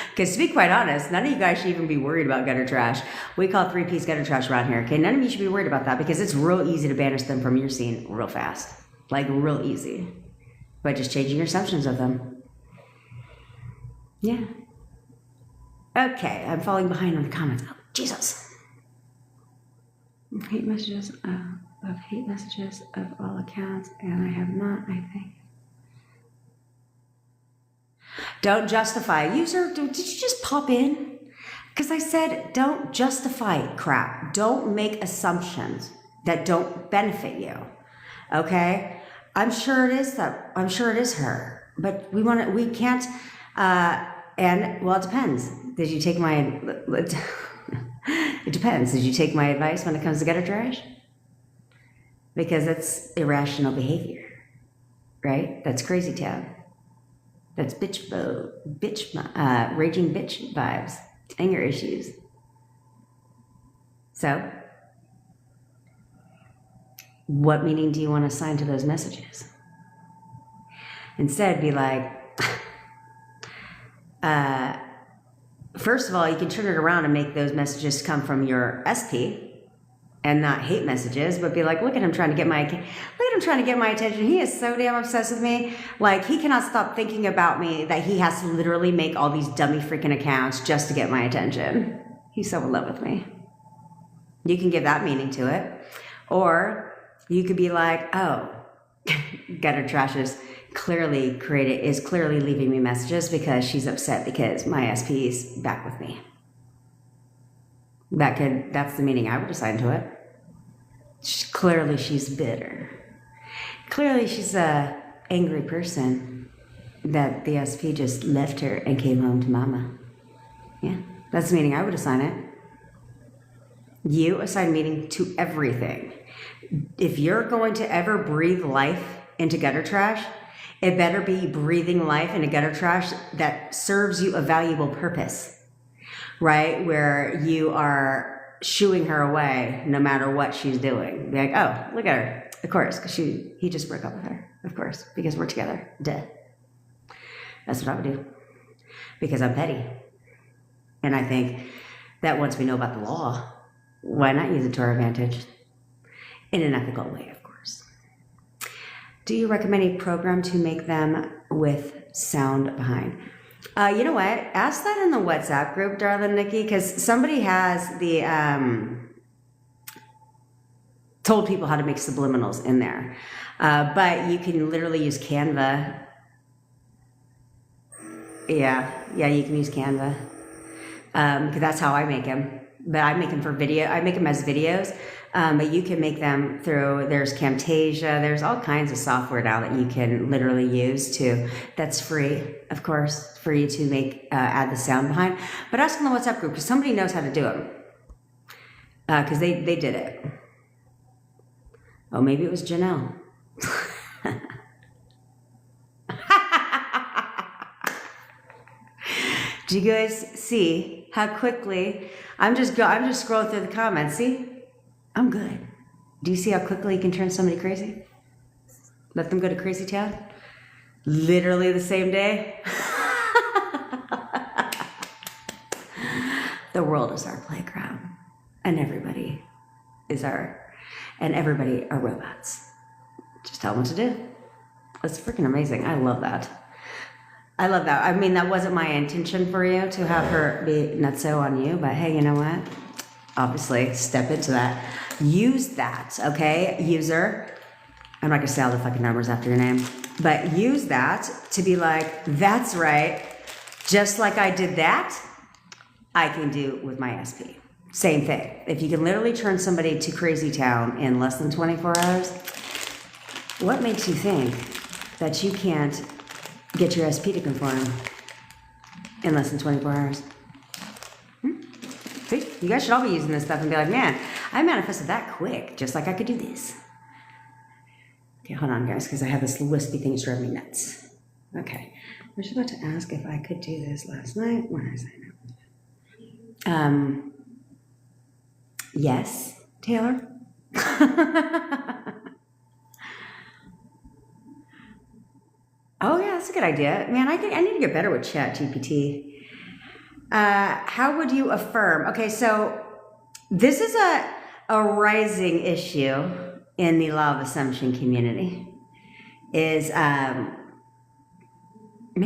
Because to be quite honest, none of you guys should even be worried about gutter trash. We call 3-piece gutter trash around here. Okay, none of you should be worried about that because it's real easy to banish them from your scene real fast. Like real easy. By just changing your assumptions of them. Yeah. Okay, I'm falling behind on the comments. Oh, Jesus. Hate messages of all accounts, and I have not, I think. Don't justify. User, did you just pop in? Because I said don't justify crap. Don't make assumptions that don't benefit you. Okay? I'm sure it is her. But we can't, and well, it depends. Did you take my, it depends. Did you take my advice when it comes to gutter trash? Because that's irrational behavior, right? That's crazy town. That's raging bitch vibes, anger issues. So, what meaning do you want to assign to those messages? Instead, be like, first of all, you can turn it around and make those messages come from your SP and not hate messages, but be like, look at him trying to get my attention. He is so damn obsessed with me. Like, he cannot stop thinking about me that he has to literally make all these dummy freaking accounts just to get my attention. He's so in love with me. You can give that meaning to it. Or you could be like, oh, gutter trashes. is clearly leaving me messages because she's upset because my SP is back with me. That's the meaning I would assign to it. Clearly she's bitter. Clearly she's a angry person that the SP just left her and came home to mama. Yeah, that's the meaning I would assign it. You assign meaning to everything. If you're going to ever breathe life into gutter trash, it better be breathing life into gutter trash that serves you a valuable purpose, right? Where you are shooing her away no matter what she's doing. Be like, oh, look at her. Of course, because he just broke up with her. Of course, because we're together. Duh. That's what I would do. Because I'm petty. And I think that once we know about the law, why not use it to our advantage? In an ethical way, of course. Do you recommend a program to make them with sound behind? You know what? Ask that in the WhatsApp group, darling Nikki, because somebody has the told people how to make subliminals in there. But you can literally use Canva. Yeah, you can use Canva. Because that's how I make them. But I make them for video. I make them as videos. But you can make them through, there's Camtasia, there's all kinds of software now that you can literally use that's free, of course, for you to make, add the sound behind. But ask in the WhatsApp group, because somebody knows how to do them. Because they did it. Oh, maybe it was Janelle. Do you guys see how quickly, I'm just scrolling through the comments, see? I'm good. Do you see how quickly you can turn somebody crazy? Let them go to crazy town? Literally the same day? The world is our playground. And everybody are robots. Just tell them what to do. It's freaking amazing. I love that. I mean, that wasn't my intention for you to have her be nutso on you, but hey, you know what? Obviously, step into that. Use that, okay, user. I'm not gonna say all the fucking numbers after your name, but use that to be like, that's right. Just like I did that, I can do with my SP. Same thing. If you can literally turn somebody to crazy town in less than 24 hours, what makes you think that you can't get your SP to conform in less than 24 hours? See, you guys should all be using this stuff and be like, man, I manifested that quick, just like I could do this. Okay, hold on, guys, because I have this wispy thing that's driving me nuts. Okay, I was just about to ask if I could do this last night. Where is it? Yes, Taylor. Oh yeah, that's a good idea. Man, I need to get better with ChatGPT. How would you affirm? Okay, so this is a rising issue in the law of assumption community. Maybe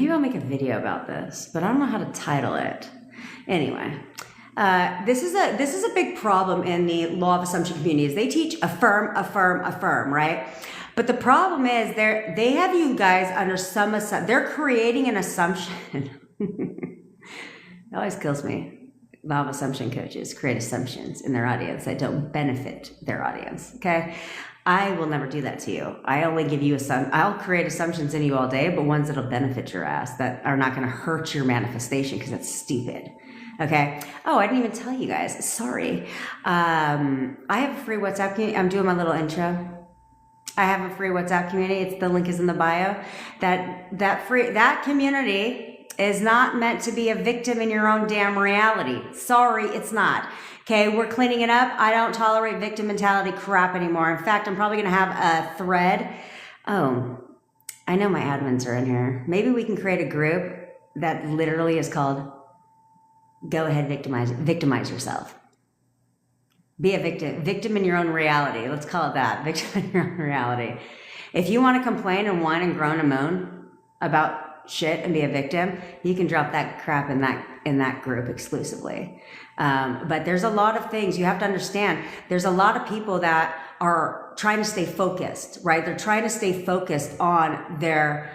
I'll make a video about this, but I don't know how to title it. Anyway, this is a big problem in the law of assumption communities. They teach affirm, affirm, affirm, right? But the problem is they have you guys under some assumption. They're creating an assumption. It always kills me. Law of assumption coaches create assumptions in their audience that don't benefit their audience. Okay, I will never do that to you. I only give you I'll create assumptions in you all day, but ones that'll benefit your ass, that are not going to hurt your manifestation because it's stupid. Okay. Oh, I didn't even tell you guys. Sorry. I have a free WhatsApp community. I'm doing my little intro. I have a free WhatsApp community. The link is in the bio. That community is not meant to be a victim in your own damn reality. Sorry, it's not. Okay, we're cleaning it up. I don't tolerate victim mentality crap anymore. In fact, I'm probably going to have a thread. Oh, I know my admins are in here. Maybe we can create a group that literally is called Go Ahead, Victimize Yourself. Be a victim in your own reality. Let's call it that, victim in your own reality. If you want to complain and whine and groan and moan about shit and be a victim, you can drop that crap in that group exclusively. But there's a lot of things you have to understand. There's a lot of people that are trying to stay focused, right? They're trying to stay focused on their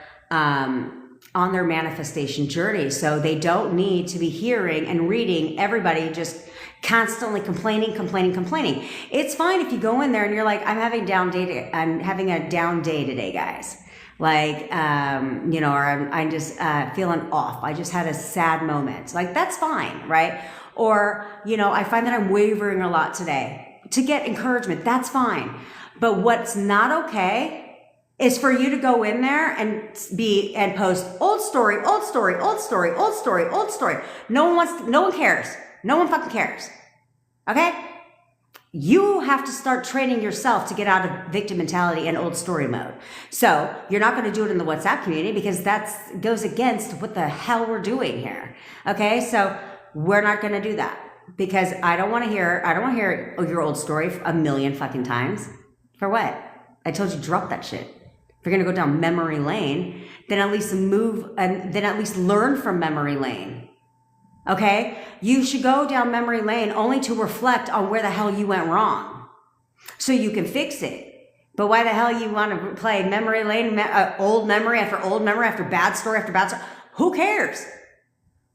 manifestation journey. So they don't need to be hearing and reading everybody just constantly complaining. It's fine if you go in there and you're like, I'm having a down day today, guys. Like, you know, or I'm just feeling off. I just had a sad moment. Like, that's fine, right? Or, you know, I find that I'm wavering a lot today. To get encouragement, that's fine. But what's not okay is for you to go in there and post old story. No one cares. No one fucking cares. Okay? You have to start training yourself to get out of victim mentality and old story mode. So you're not going to do it in the WhatsApp community because that goes against what the hell we're doing here. Okay? So we're not going to do that because I don't want to hear your old story a million fucking times. For what? I told you drop that shit. If you're going to go down memory lane, then at least learn from memory lane. Okay? You should go down memory lane only to reflect on where the hell you went wrong so you can fix it. But why the hell you want to play memory lane, old memory after bad story after bad story? Who cares?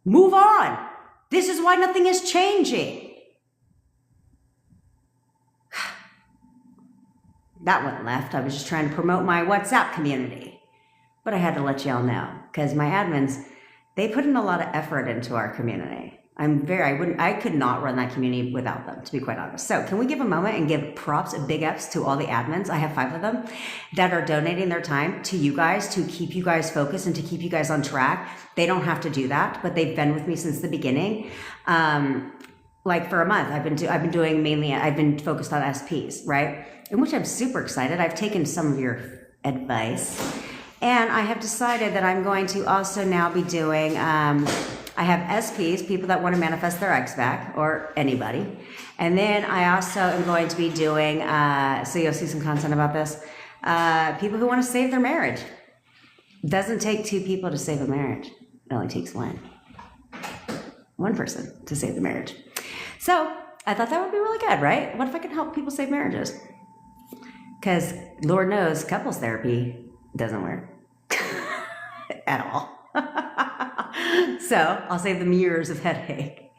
Move on. This is why nothing is changing. That went left. I was just trying to promote my WhatsApp community. But I had to let y'all know because my admins, they put in a lot of effort into our community. I could not run that community without them, to be quite honest. So can we give a moment and give props and big ups to all the admins? I have 5 of them that are donating their time to you guys to keep you guys focused and to keep you guys on track. They don't have to do that, but they've been with me since the beginning. Like for a month, I've been focused on SPs, right? In which I'm super excited. I've taken some of your advice. And I have decided that I'm going to also now be doing, I have SPs, people that want to manifest their ex back, or anybody. And then I also am going to be doing, so you'll see some content about this, people who want to save their marriage. It doesn't take 2 people to save a marriage. It only takes one person to save the marriage. So I thought that would be really good, right? What if I could help people save marriages? Because Lord knows couples therapy doesn't work at all. So I'll save them years of headache.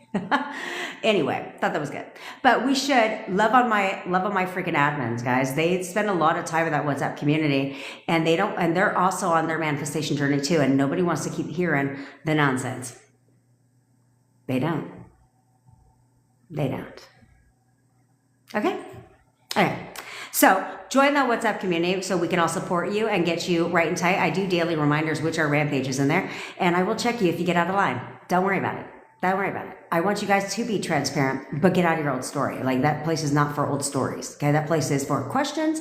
Anyway, thought that was good. But we should love on my freaking admins, guys. They spend a lot of time in that WhatsApp community, and they're also on their manifestation journey too. And nobody wants to keep hearing the nonsense. They don't. Okay. So join that WhatsApp community so we can all support you and get you right and tight. I do daily reminders, which are rampages in there, and I will check you if you get out of line. Don't worry about it. I want you guys to be transparent, but get out of your old story. Like, that place is not for old stories. Okay, that place is for questions.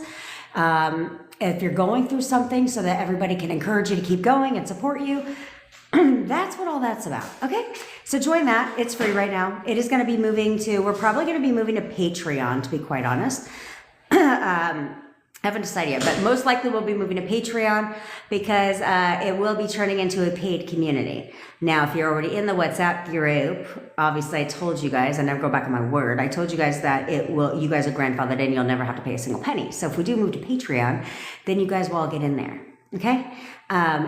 If you're going through something so that everybody can encourage you to keep going and support you, that's what all that's about. Okay, so join that. It's free right now. It is going to be we're probably going to be moving to Patreon, to be quite honest. I haven't decided yet, but most likely we'll be moving to Patreon because it will be turning into a paid community. Now, if you're already in the WhatsApp group, obviously I told you guys, I never go back on my word, I told you guys that you guys are grandfathered in, you'll never have to pay a single penny. So if we do move to Patreon, then you guys will all get in there, okay?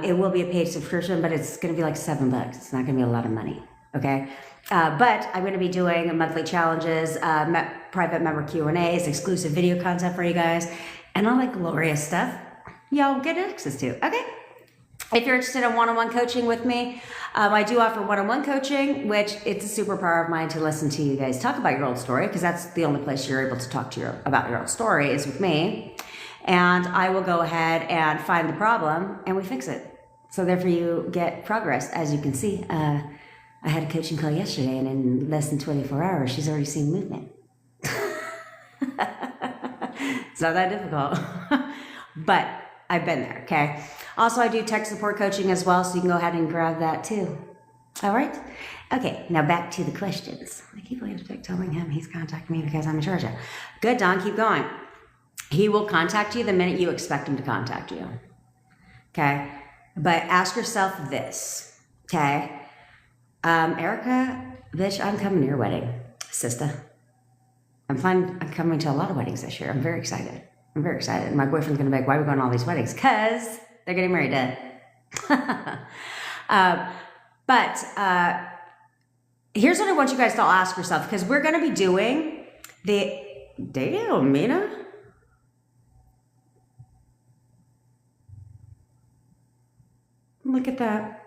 It will be a paid subscription, but it's going to be like $7. It's not going to be a lot of money, okay? But I'm going to be doing monthly challenges, private member Q&As, exclusive video content for you guys, and all that glorious stuff y'all get access to, okay? If you're interested in one-on-one coaching with me, I do offer one-on-one coaching, which it's a superpower of mine to listen to you guys talk about your old story, because that's the only place you're able to talk about your old story is with me. And I will go ahead and find the problem and we fix it. So therefore you get progress. As you can see, I had a coaching call yesterday, and in less than 24 hours, she's already seen movement. It's not that difficult, but I've been there, okay? Also, I do tech support coaching as well, so you can go ahead and grab that too. All right? Okay, now back to the questions. I keep telling him he's contacting me because I'm in Georgia. Good, Don, keep going. He will contact you the minute you expect him to contact you, okay? But ask yourself this, okay? Erica, bitch, I'm coming to your wedding, sister. I'm coming to a lot of weddings this year. I'm very excited. I'm very excited. My boyfriend's going to be like, why are we going to all these weddings? Because they're getting married, but here's what I want you guys to all ask yourself, because we're going to be doing the... Damn, Mina. Look at that.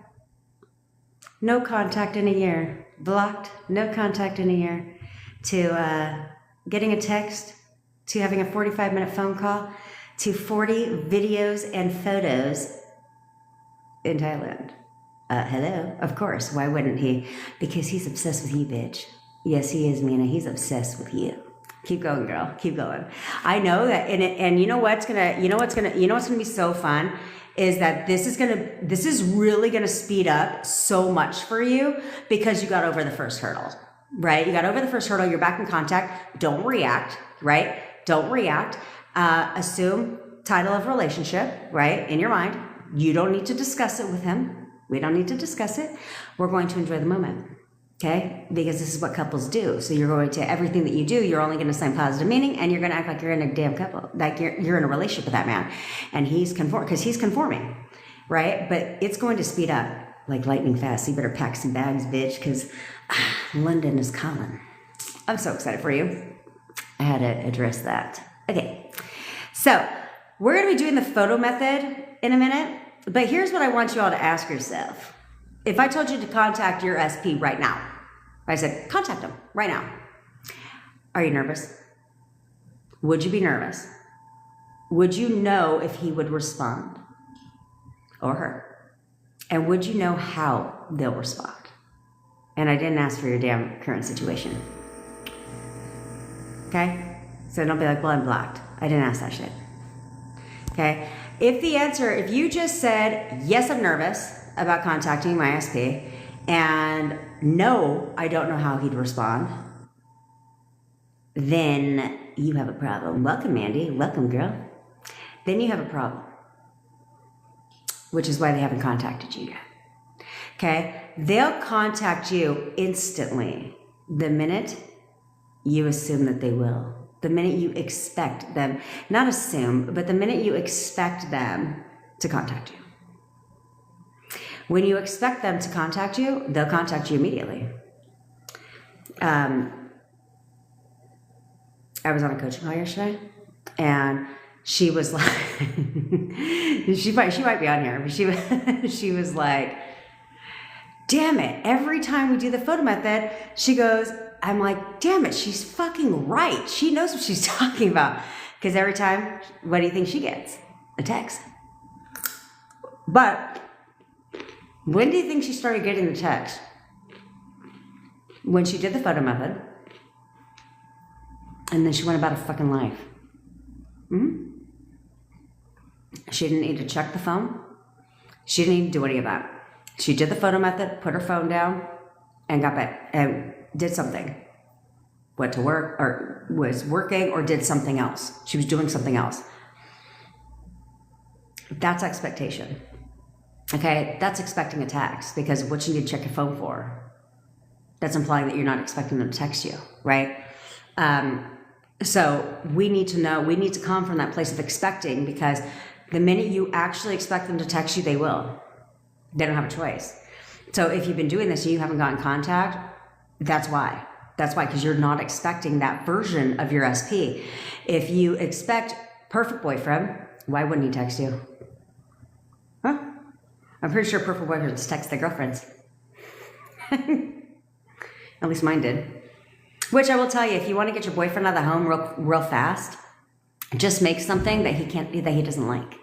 No contact in a year. Blocked. No contact in a year. To getting a text, to having a 45-minute phone call, to 40 videos and photos in Thailand. Hello? Of course. Why wouldn't he? Because he's obsessed with you, bitch. Yes, he is, Mina. He's obsessed with you. Keep going, girl. Keep going. I know that, and you know what's gonna be so fun is that this is really gonna speed up so much for you because you got over the first hurdle, right? You got over the first hurdle. You're back in contact. Don't react, right? Don't react. Assume title of relationship, right? In your mind. You don't need to discuss it with him. We don't need to discuss it. We're going to enjoy the moment. Okay? Because this is what couples do. So you're going to, everything that you do, you're only going to assign positive meaning, and you're going to act like you're in a damn couple, like you're in a relationship with that man. And he's because he's conforming, right? But it's going to speed up like lightning fast. So you better pack some bags, bitch, because London is calling. I'm so excited for you. I had to address that. Okay. So we're going to be doing the photo method in a minute, but here's what I want you all to ask yourself. If I told you to contact your SP right now, I said, contact him right now. Are you nervous? Would you be nervous? Would you know if he would respond or her? And would you know how they'll respond? And I didn't ask for your damn current situation. Okay? So don't be like, well, I'm blocked. I didn't ask that shit. Okay? If you just said, yes, I'm nervous about contacting my SP, and no, I don't know how he'd respond, then you have a problem. Welcome, Mandy. Welcome, girl. Then you have a problem, which is why they haven't contacted you yet. Okay? They'll contact you instantly the minute you assume that they will. The minute you expect them, not assume, but the minute you expect them to contact you. When you expect them to contact you, they'll contact you immediately. I was on a coaching call yesterday, and she was like, she might be on here, but she was like, damn it, every time we do the photo method, she goes, I'm like, damn it, she's fucking right. She knows what she's talking about. Because every time, what do you think she gets? A text. But when do you think she started getting the text? When she did the photo method. And then she went about her fucking life. Mm-hmm. She didn't need to check the phone. She didn't need to do any of that. She did the photo method, put her phone down, and got back and did something. Went to work, or was working, or did something else. She was doing something else. That's expectation. Okay, that's expecting a text, because what you need to check your phone for. That's implying that you're not expecting them to text you, right? So we need to know, we need to come from that place of expecting, because the minute you actually expect them to text you, they will. They don't have a choice. So if you've been doing this and you haven't gotten contact, that's why. That's why, because you're not expecting that version of your SP. If you expect perfect boyfriend, why wouldn't he text you? Huh? I'm pretty sure perfect boyfriends text their girlfriends. At least mine did. Which I will tell you, if you want to get your boyfriend out of the home real fast, just make something that he doesn't like.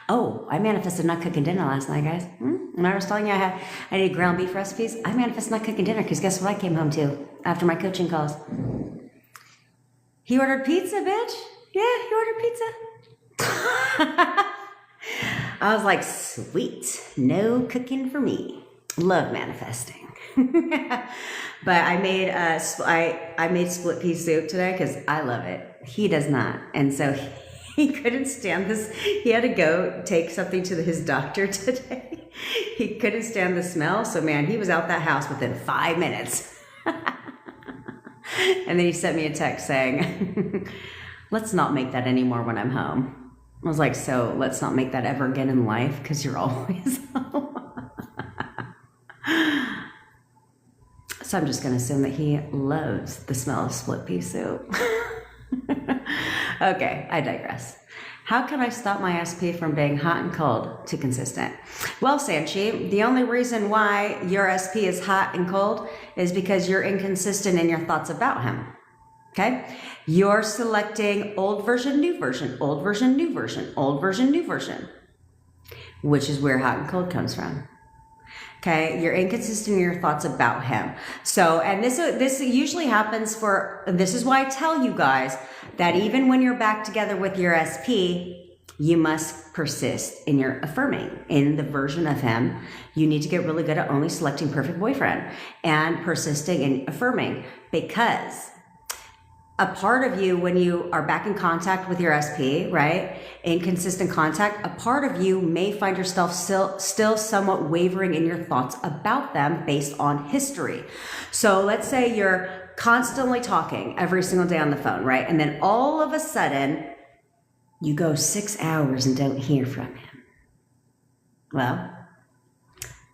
Oh, I manifested not cooking dinner last night, guys. When I was telling you I need ground beef recipes, I manifested not cooking dinner, because guess what I came home to after my coaching calls? He ordered pizza, bitch. Yeah, he ordered pizza. I was like, sweet, no cooking for me. Love manifesting. But I made I made split pea soup today because I love it. He does not, and so he couldn't stand this. He had to go take something to his doctor today. He couldn't stand the smell, so man, he was out that house within 5 minutes. And then he sent me a text saying, let's not make that anymore when I'm home. I was like, so let's not make that ever again in life because you're always home. So I'm just going to assume that he loves the smell of split pea soup. Okay, I digress. How can I stop my SP from being hot and cold to consistent? Well, Sanchi, the only reason why your SP is hot and cold is because you're inconsistent in your thoughts about him. Okay? You're selecting old version, new version, old version, new version, old version, new version, which is where hot and cold comes from. Okay, you're inconsistent in your thoughts about him. So, and this usually happens this is why I tell you guys that even when you're back together with your SP, you must persist in your affirming in the version of him. You need to get really good at only selecting perfect boyfriend and persisting in affirming, because a part of you, when you are back in contact with your SP, right, in consistent contact, a part of you may find yourself still somewhat wavering in your thoughts about them based on history. So let's say you're constantly talking every single day on the phone, right? And then all of a sudden, you go 6 hours and don't hear from him. Well,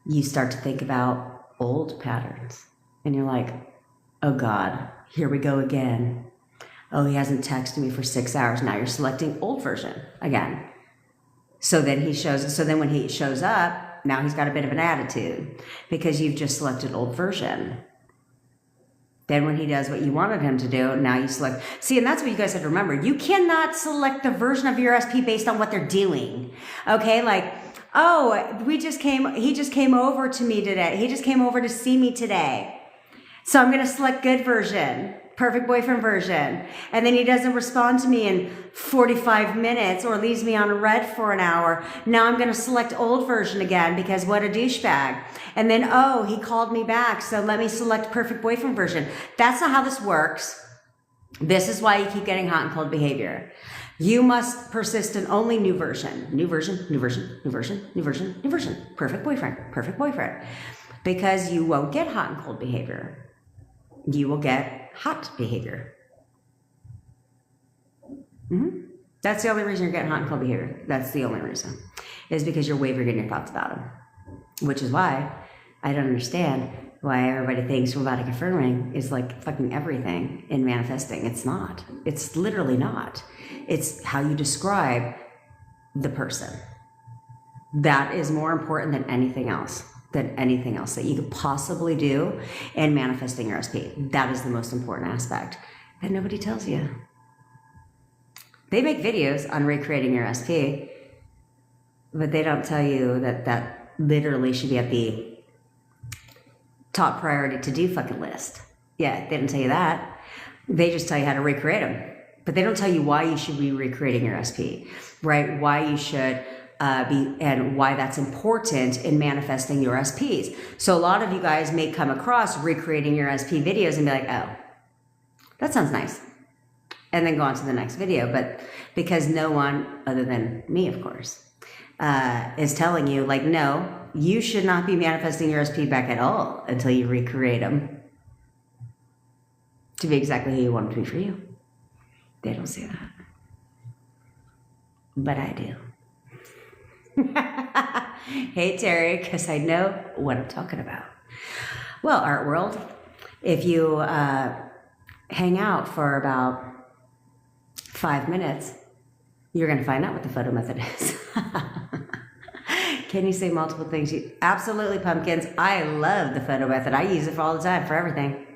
you start to think about old patterns. And you're like, oh God, here we go again. Oh, he hasn't texted me for 6 hours. Now you're selecting old version again. So then when he shows up, now he's got a bit of an attitude because you've just selected old version. Then when he does what you wanted him to do, now you select. See, and that's what you guys have to remember. You cannot select the version of your SP based on what they're doing. Okay, like, oh, he just came over to me today. He just came over to see me today. So I'm going to select good version. Perfect boyfriend version. And then he doesn't respond to me in 45 minutes or leaves me on red for an hour. Now I'm going to select old version again because what a douchebag. And then, oh, he called me back, so let me select perfect boyfriend version. That's not how this works. This is why you keep getting hot and cold behavior. You must persist in only new version. New version, new version, new version, new version, new version. Perfect boyfriend, perfect boyfriend. Because you won't get hot and cold behavior. You will get hot behavior. That's the only reason you're getting hot and cold behavior. That's the only reason. Is because you're wavering in your thoughts about him. Which is why I don't understand why everybody thinks robotic affirming is like fucking everything in manifesting. It's not. It's literally not. It's how you describe the person. That is more important than anything else. That you could possibly do in manifesting your SP. That is the most important aspect that nobody tells you. They make videos on recreating your SP, but they don't tell you that literally should be at the top priority to do fucking list. Yeah, they don't tell you that. They just tell you how to recreate them. But they don't tell you why you should be recreating your SP, right? Why you should and why that's important in manifesting your SPs. So a lot of you guys may come across recreating your SP videos and be like, oh, that sounds nice. And then go on to the next video. But because no one, other than me, of course, is telling you, like, no, you should not be manifesting your SP back at all until you recreate them to be exactly who you want them to be for you. They don't say that. But I do. Hey Terry, because I know what I'm talking about. Well, art world, if you hang out for about 5 minutes, you're going to find out what the photo method is. Can you say multiple things? Absolutely, pumpkins. I love the photo method. I use it all the time for everything.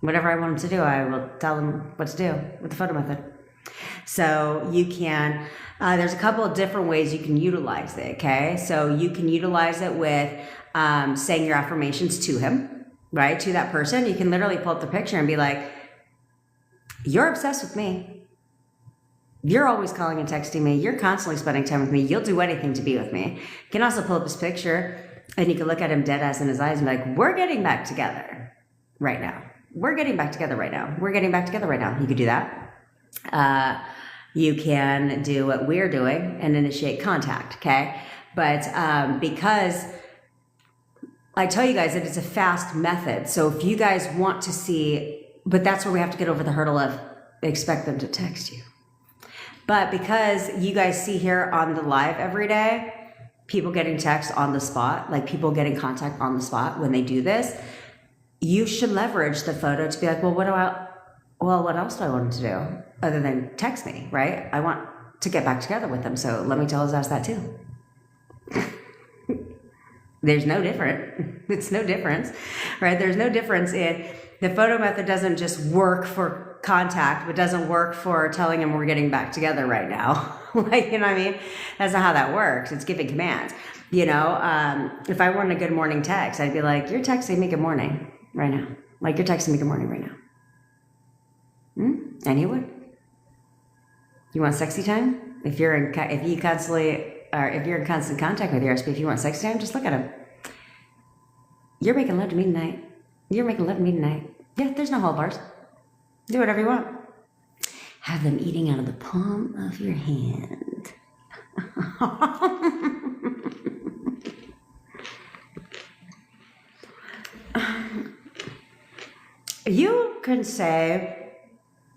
Whatever I want them to do, I will tell them what to do with the photo method. So you can, there's a couple of different ways you can utilize it, okay? So you can utilize it with saying your affirmations to him, right? To that person. You can literally pull up the picture and be like, you're obsessed with me. You're always calling and texting me. You're constantly spending time with me. You'll do anything to be with me. You can also pull up his picture and you can look at him dead ass in his eyes and be like, we're getting back together right now. We're getting back together right now. We're getting back together right now. You could do that. You can do what we're doing and initiate contact, okay? But because I tell you guys that it's a fast method, so if you guys want to see, but that's where we have to get over the hurdle of expect them to text you. But because you guys see here on the live every day, people getting texts on the spot, like people getting contact on the spot when they do this, you should leverage the photo to be like, well, what else do I want him to do other than text me, right? I want to get back together with him, so let me tell his ass that too. There's no different. It's no difference, right? There's no difference in the photo method doesn't just work for contact, but doesn't work for telling him we're getting back together right now. Like, you know what I mean? That's not how that works. It's giving commands. You know, if I want a good morning text, I'd be like, you're texting me good morning right now. Like, you're texting me good morning right now. And he would. You want sexy time? If you're in constant contact with your RSP, if you want sexy time, just look at him. You're making love to me tonight. You're making love to me tonight. Yeah, there's no hold bars. Do whatever you want. Have them eating out of the palm of your hand. You can say,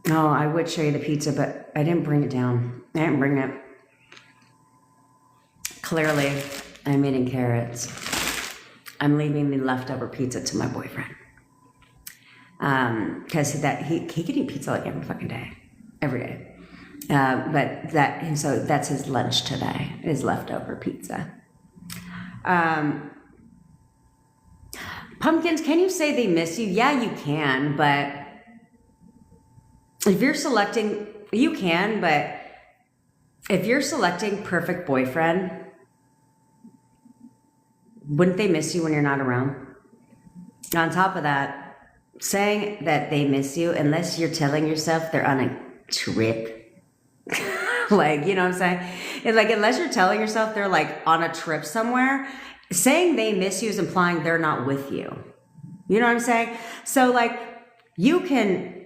oh, I would show you the pizza, but I didn't bring it down. I didn't bring it. Clearly, I'm eating carrots. I'm leaving the leftover pizza to my boyfriend. Because he could eat pizza like every fucking day. Every day. So that's his lunch today, is leftover pizza. Pumpkins, can you say they miss you? Yeah, you can, but if you're selecting, you can, but if you're selecting perfect boyfriend, wouldn't they miss you when you're not around? On top of that, saying that they miss you, unless you're telling yourself they're on a trip, like, you know what I'm saying? And like, unless you're telling yourself they're like on a trip somewhere, saying they miss you is implying they're not with you. You know what I'm saying? So like, you can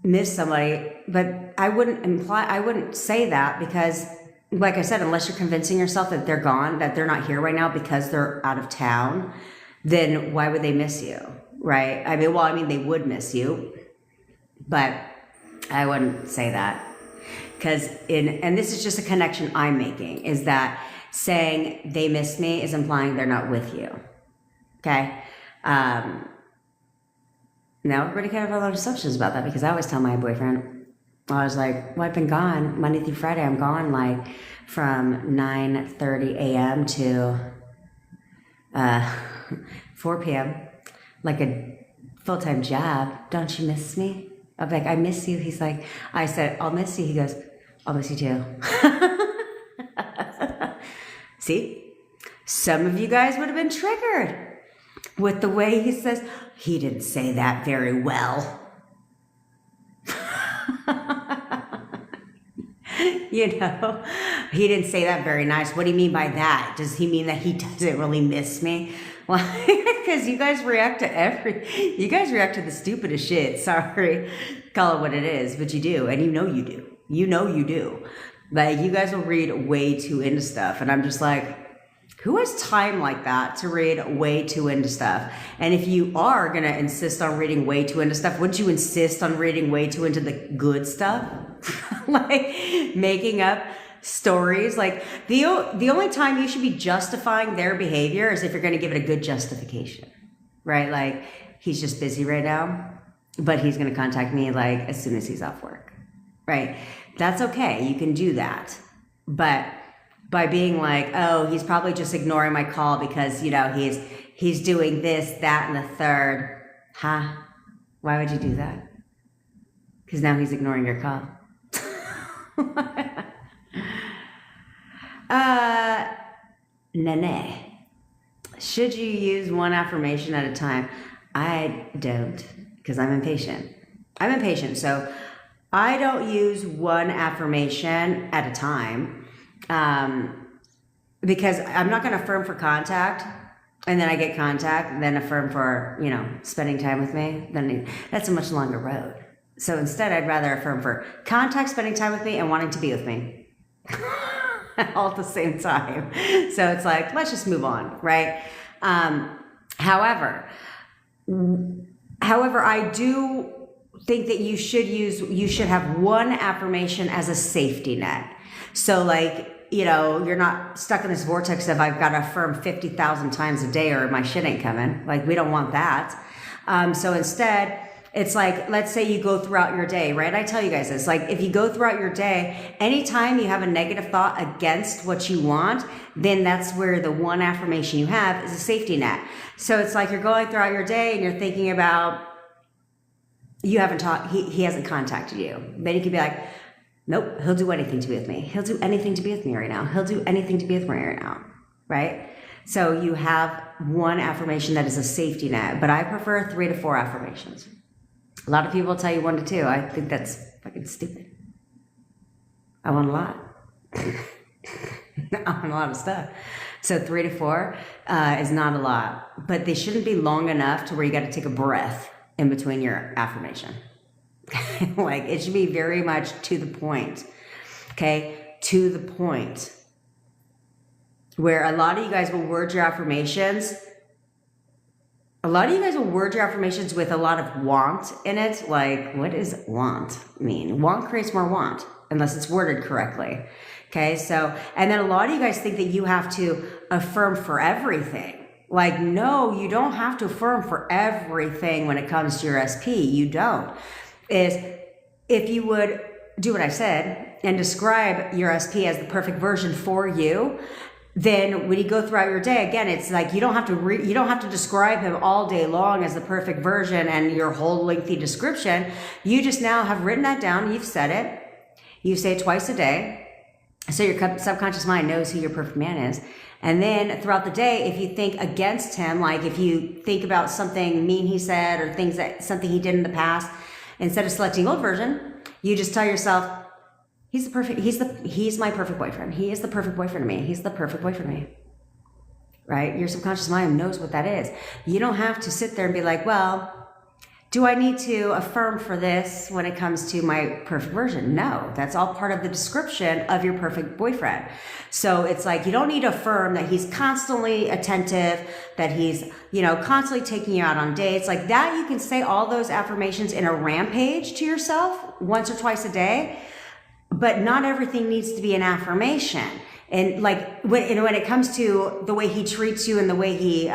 miss somebody, but I wouldn't say that, because like I said, unless you're convincing yourself that they're gone, that they're not here right now because they're out of town, then why would they miss you? Right? I mean, they would miss you, but I wouldn't say that. And this is just a connection I'm making, is that saying they miss me is implying they're not with you. Okay? Now everybody kind of have a lot of assumptions about that, because I always tell my boyfriend, I was like, well, I've been gone Monday through Friday. I'm gone like from 9:30 a.m. to 4 p.m. like a full-time job. Don't you miss me? I'm like, I miss you. He's like, I said, I'll miss you. He goes, I'll miss you too. See? Some of you guys would have been triggered with the way he says, he didn't say that very well. You know, he didn't say that very nice. What do you mean by that? Does he mean that he doesn't really miss me? Well, because you guys react to the stupidest shit. Sorry, call it what it is, but you do, and you know you do. You know you do. Like, you guys will read way too into stuff, and I'm just like, who has time like that to read way too into stuff? And if you are gonna insist on reading way too into stuff, wouldn't you insist on reading way too into the good stuff? Like making up stories. Like the only time you should be justifying their behavior is if you're gonna give it a good justification, right? Like, he's just busy right now, but he's gonna contact me like as soon as he's off work, right? That's okay, you can do that. But by being like, oh, he's probably just ignoring my call because, you know, he's doing this, that, and the third. Huh? Why would you do that? Because now he's ignoring your call. Nene. Should you use one affirmation at a time? I don't, because I'm impatient. I'm impatient, so I don't use one affirmation at a time. Because I'm not going to affirm for contact, and then I get contact, and then affirm for, you know, spending time with me. Then that's a much longer road. So instead, I'd rather affirm for contact, spending time with me, and wanting to be with me all at the same time. So it's like, let's just move on, right? However, I do think that you should have one affirmation as a safety net. So like, you know, you're not stuck in this vortex of I've got to affirm 50,000 times a day or my shit ain't coming. Like, we don't want that. So instead, it's like, let's say you go throughout your day, right? I tell you guys this, like if you go throughout your day, anytime you have a negative thought against what you want, then that's where the one affirmation you have is a safety net. So it's like you're going throughout your day and you're thinking about, you haven't talked, he hasn't contacted you. Then you could be like, nope, he'll do anything to be with me. He'll do anything to be with me right now. He'll do anything to be with me right now, right? So you have one affirmation that is a safety net, but I prefer 3 to 4 affirmations. A lot of people tell you 1 to 2. I think that's fucking stupid. I want a lot. I want a lot of stuff. So 3 to 4 is not a lot, but they shouldn't be long enough to where you got to take a breath in between your affirmation. Like it should be very much to the point. Okay, to the point. Where a lot of you guys will word your affirmations. A lot of you guys will word your affirmations with a lot of want in it. Like, what does want mean? Want creates more want, unless it's worded correctly. Okay, so, and then a lot of you guys think that you have to affirm for everything. Like, no, you don't have to affirm for everything when it comes to your SP. You don't. Is if you would do what I said and describe your SP as the perfect version for you, then when you go throughout your day, again, it's like you don't have to describe him all day long as the perfect version and your whole lengthy description. You just now have written that down. You've said it. You say it twice a day. So your subconscious mind knows who your perfect man is. And then throughout the day, if you think against him, like if you think about something mean he said or something he did in the past, instead of selecting old version, you just tell yourself, he's my perfect boyfriend. He is the perfect boyfriend to me. He's the perfect boyfriend to me. Right? Your subconscious mind knows what that is. You don't have to sit there and be like, well, do I need to affirm for this when it comes to my perfect version? No, that's all part of the description of your perfect boyfriend. So it's like, you don't need to affirm that he's constantly attentive, that he's, constantly taking you out on dates. Like that, you can say all those affirmations in a rampage to yourself once or twice a day, but not everything needs to be an affirmation. And like when it comes to the way he treats you and the way he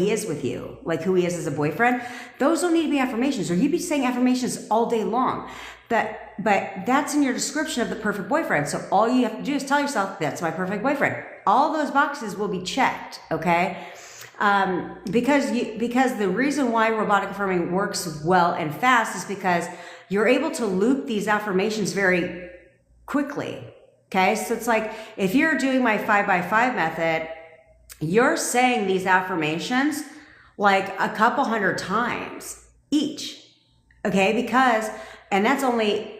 is with you, like who he is as a boyfriend, those don't need to be affirmations, or you'd be saying affirmations all day long. But that's in your description of the perfect boyfriend. So all you have to do is tell yourself, that's my perfect boyfriend. All those boxes will be checked, okay? Because the reason why robotic affirming works well and fast is because you're able to loop these affirmations very quickly. Okay, so it's like if you're doing my 5x5 method, you're saying these affirmations like a couple hundred times each. Okay, and that's only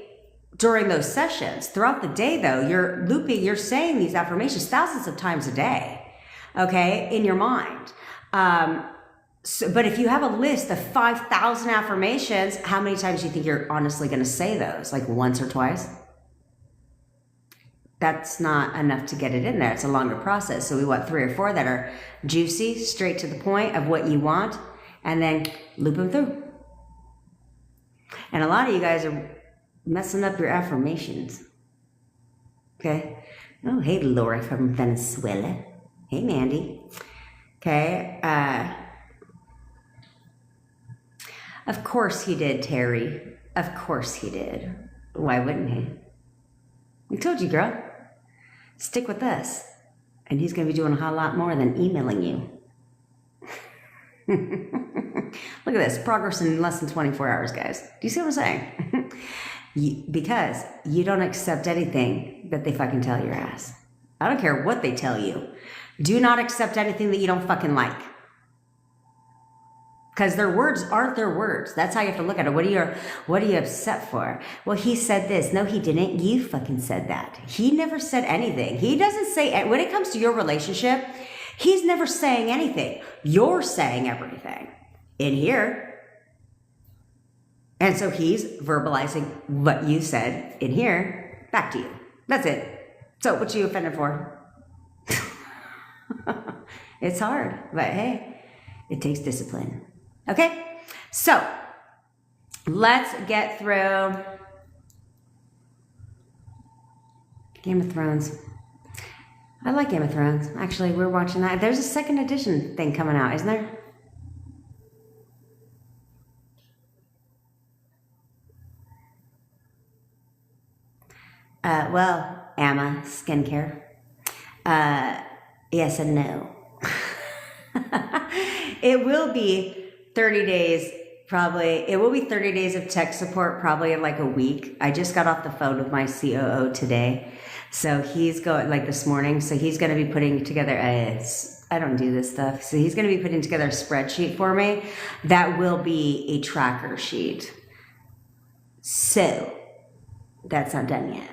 during those sessions. Throughout the day though, you're saying these affirmations thousands of times a day, okay, in your mind. But if you have a list of 5,000 affirmations, how many times do you think you're honestly going to say those? Like once or twice? That's not enough to get it in there. It's a longer process. So we want 3 or 4 that are juicy, straight to the point of what you want, and then loop them through. And a lot of you guys are messing up your affirmations. Okay? Oh, hey, Laura from Venezuela. Hey, Mandy. Okay. Of course he did, Terry. Of course he did. Why wouldn't he? I told you, girl. Stick with us. And he's going to be doing a whole lot more than emailing you. Look at this. Progress in less than 24 hours, guys. Do you see what I'm saying? Because you don't accept anything that they fucking tell your ass. I don't care what they tell you. Do not accept anything that you don't fucking like. Because their words aren't their words. That's how you have to look at it. What are you upset for? Well, he said this. No, he didn't. You fucking said that. He never said anything. He doesn't say, when it comes to your relationship, he's never saying anything. You're saying everything in here. And so he's verbalizing what you said in here back to you. That's it. So what you offended for? It's hard, but hey, it takes discipline. Okay, so Let's get through Game of Thrones. I like Game of Thrones. Actually, we're watching that. There's a second edition thing coming out, isn't there? Well, Amma, skincare. Yes and no. It will be 30 days, probably. It will be 30 days of tech support, probably in like a week. I just got off the phone with my COO today. So he's going, like this morning, so he's going to be putting together I don't do this stuff. So he's going to be putting together a spreadsheet for me that will be a tracker sheet. So that's not done yet.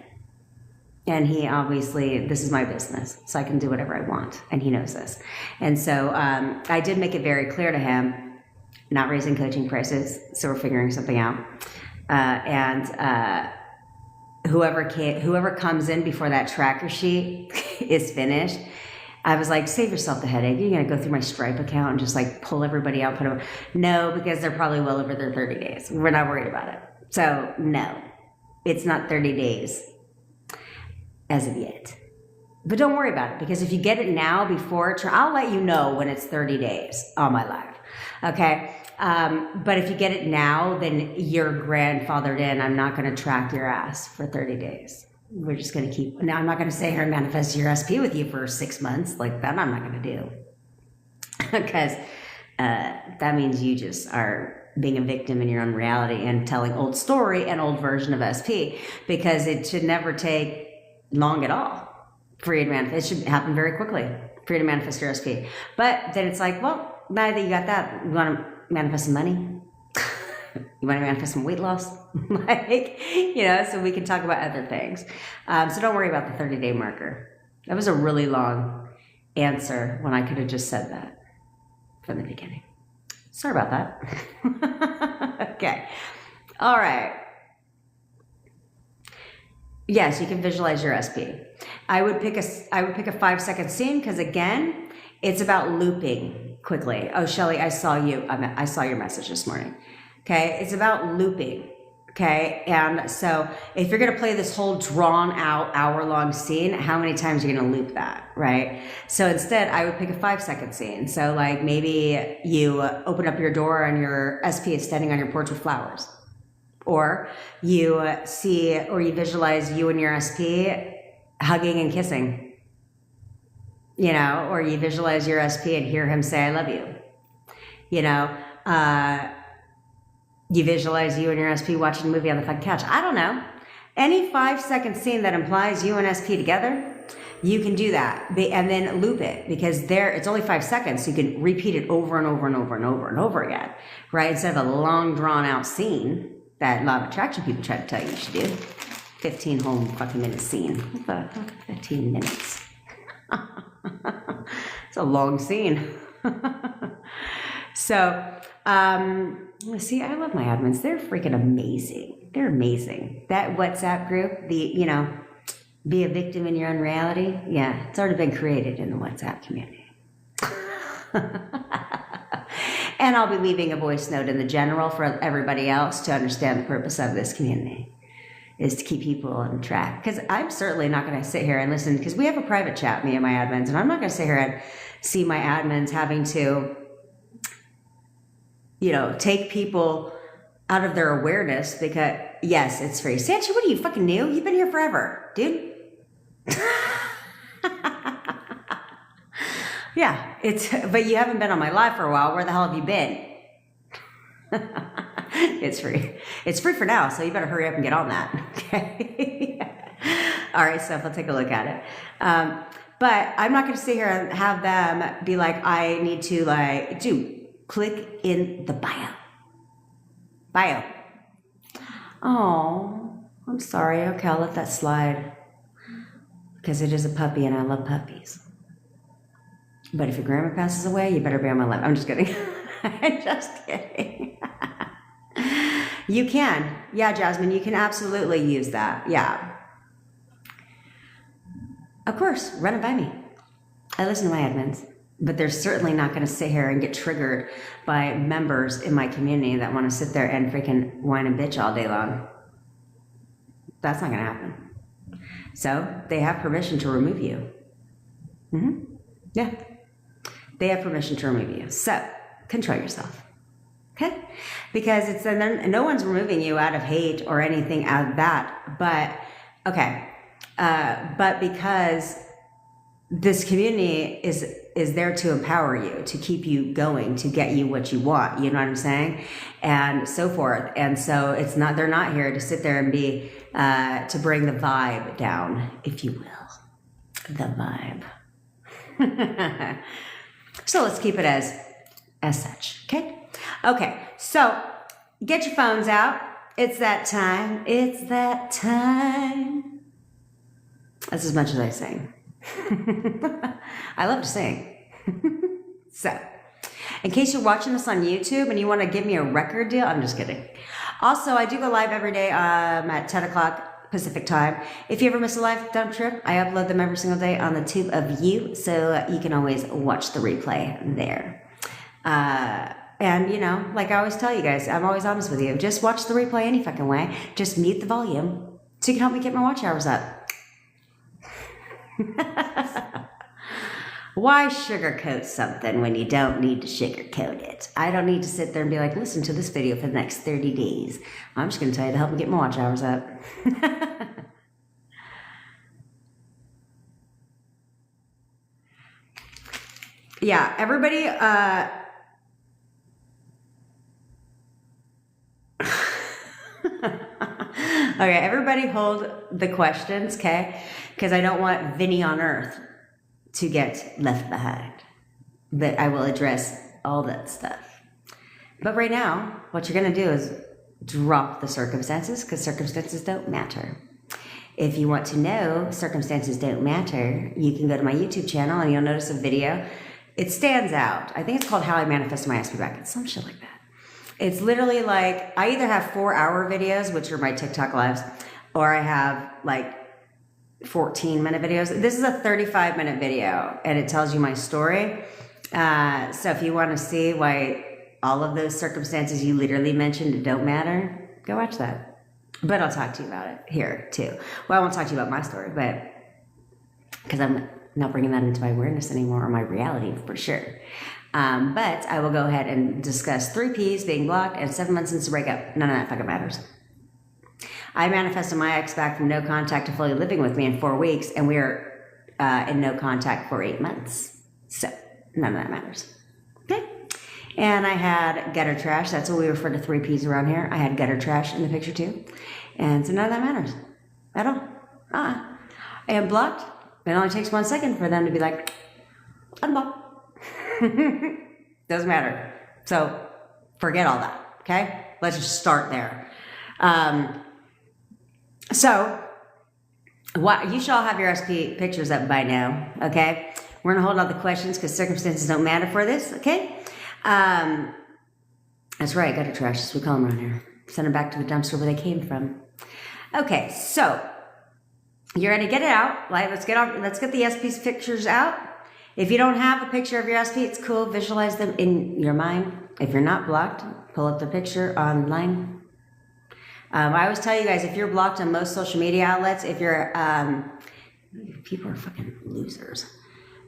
And he obviously, this is my business, so I can do whatever I want, and he knows this. And so I did make it very clear to him, not raising coaching prices, so we're figuring something out. Whoever comes in before that tracker sheet is finished, I was like, save yourself the headache. You're going to go through my Stripe account and just like pull everybody out, put them. No, because they're probably well over their 30 days. We're not worried about it. So no, it's not 30 days. As of yet. But don't worry about it, because if you get it now before, I'll let you know when it's 30 days on my live. Okay? But if you get it now, then you're grandfathered in. I'm not going to track your ass for 30 days. We're just going to keep, now I'm not going to say here and manifest your SP with you for 6 months. Like that I'm not going to do. Because that means you just are being a victim in your own reality and telling old story and old version of SP, because it should never take long at all for you to manifest. It should happen very quickly for you to manifest your SP. But then it's like, well, now that you got that, you want to manifest some money? You want to manifest some weight loss? Like, you know, so we can talk about other things. So don't worry about the 30-day marker. That was a really long answer when I could have just said that from the beginning. Sorry about that. Okay. All right. Yes, you can visualize your SP. I would pick a 5-second scene, because again, it's about looping quickly. Oh, Shelly, I saw your message this morning. Okay, it's about looping. Okay, and so if you're gonna play this whole drawn out hour-long scene, how many times are you gonna loop that, right? So instead, I would pick a 5-second scene. So like maybe you open up your door and your SP is standing on your porch with flowers. Or you you visualize you and your SP hugging and kissing, you know, or you visualize your SP and hear him say, I love you. You know, you visualize you and your SP watching a movie on the fucking couch. I don't know. Any 5-second scene that implies you and SP together, you can do that and then loop it, because it's only 5 seconds. So you can repeat it over and over and over and over and over again, right? Instead of a long drawn out scene that law of attraction people try to tell you should do. 15 whole fucking minute scene. 15 minutes. It's a long scene. So, see, I love my admins. They're freaking amazing. They're amazing. That WhatsApp group, be a victim in your own reality. Yeah, it's already been created in the WhatsApp community. And I'll be leaving a voice note in the general for everybody else to understand the purpose of this community is to keep people on track. Because I'm certainly not going to sit here and listen, because we have a private chat, me and my admins, and I'm not going to sit here and see my admins having to, you know, take people out of their awareness because, yes, it's free. Sanchi, what are you, fucking new? You've been here forever, dude. Yeah, but you haven't been on my live for a while. Where the hell have you been? It's free. It's free for now, so you better hurry up and get on that. Okay. All right, Steph, I'll take a look at it. But I'm not going to sit here and have them be like, I need to click in the bio. Bio. Oh, I'm sorry. Okay, I'll let that slide because it is a puppy and I love puppies. But if your grandma passes away, you better be on my live. I'm just kidding. I'm just kidding. You can. Yeah, Jasmine, you can absolutely use that. Yeah. Of course, run it by me. I listen to my admins. But they're certainly not going to sit here and get triggered by members in my community that want to sit there and freaking whine and bitch all day long. That's not going to happen. So they have permission to remove you. Yeah. They have permission to remove you. So control yourself. Okay? Because it's no one's removing you out of hate or anything out of that. But, okay. But because this community is there to empower you, to keep you going, to get you what you want, you know what I'm saying? And so forth. And so they're not here to sit there and be, to bring the vibe down, if you will. The vibe. So let's keep it as such, okay? Okay, so get your phones out. It's that time. It's that time. That's as much as I sing. I love to sing. So, in case you're watching this on YouTube and you want to give me a record deal, I'm just kidding. Also, I do go live every day at 10 o'clock Pacific time. If you ever miss a live, don't trip. I upload them every single day on the tube of you, so you can always watch the replay there. And, you know, like I always tell you guys, I'm always honest with you. Just watch the replay any fucking way. Just mute the volume so you can help me get my watch hours up. Why sugarcoat something when you don't need to sugarcoat it? I don't need to sit there and be like, listen to this video for the next 30 days. I'm just going to tell you to help me get my watch hours up. Yeah, everybody, okay, everybody hold the questions, okay? Because I don't want Vinny on Earth to get left behind. But I will address all that stuff. But right now, what you're going to do is drop the circumstances, because circumstances don't matter. If you want to know circumstances don't matter, you can go to my YouTube channel and you'll notice a video. It stands out. I think it's called How I Manifest My SP Back. It's some shit like that. It's literally like, I either have 4-hour videos, which are my TikTok lives, or I have like 14-minute videos. This is a 35-minute video, and it tells you my story. So if you want to see why all of those circumstances you literally mentioned don't matter, go watch that. But I'll talk to you about it here too. Well, I won't talk to you about my story, but because I'm not bringing that into my awareness anymore, or my reality for sure. But I will go ahead and discuss 3 Ps, being blocked, and 7 months since the breakup. None of that fucking matters. I manifested my ex back from no contact to fully living with me in 4 weeks, and we are in no contact for 8 months. So none of that matters. Okay. And I had gutter trash. That's what we refer to 3 Ps around here. I had gutter trash in the picture too. And so none of that matters at all. And blocked. It only takes 1 second for them to be like, unblock. Doesn't matter. So forget all that. Okay. Let's just start there. So what, you should all have your SP pictures up by now. Okay. We're going to hold all the questions because circumstances don't matter for this. Okay. That's right. Gutter trash, as we call them around here. Send them back to the dumpster where they came from. Okay. So you're going to get it out. Like, let's get the SP's pictures out. If you don't have a picture of your SP, it's cool. Visualize them in your mind. If you're not blocked, pull up the picture online. I always tell you guys, if you're blocked on most social media outlets, if you're, people are fucking losers.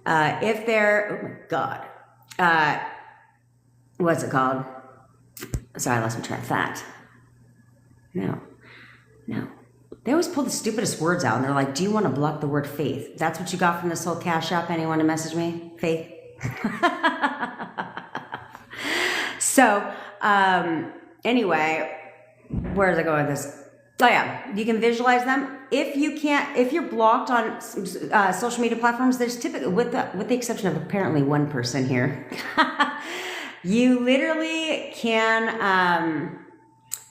If they're, oh my God, what's it called? Sorry, I lost my train of thought. No. They always pull the stupidest words out, and they're like, do you want to block the word faith? That's what you got from this whole Cash App? Anyone to message me? Faith? So, anyway, where is I going with this? Oh yeah, you can visualize them. If you're blocked on social media platforms, there's typically, with the exception of apparently one person here, you literally can,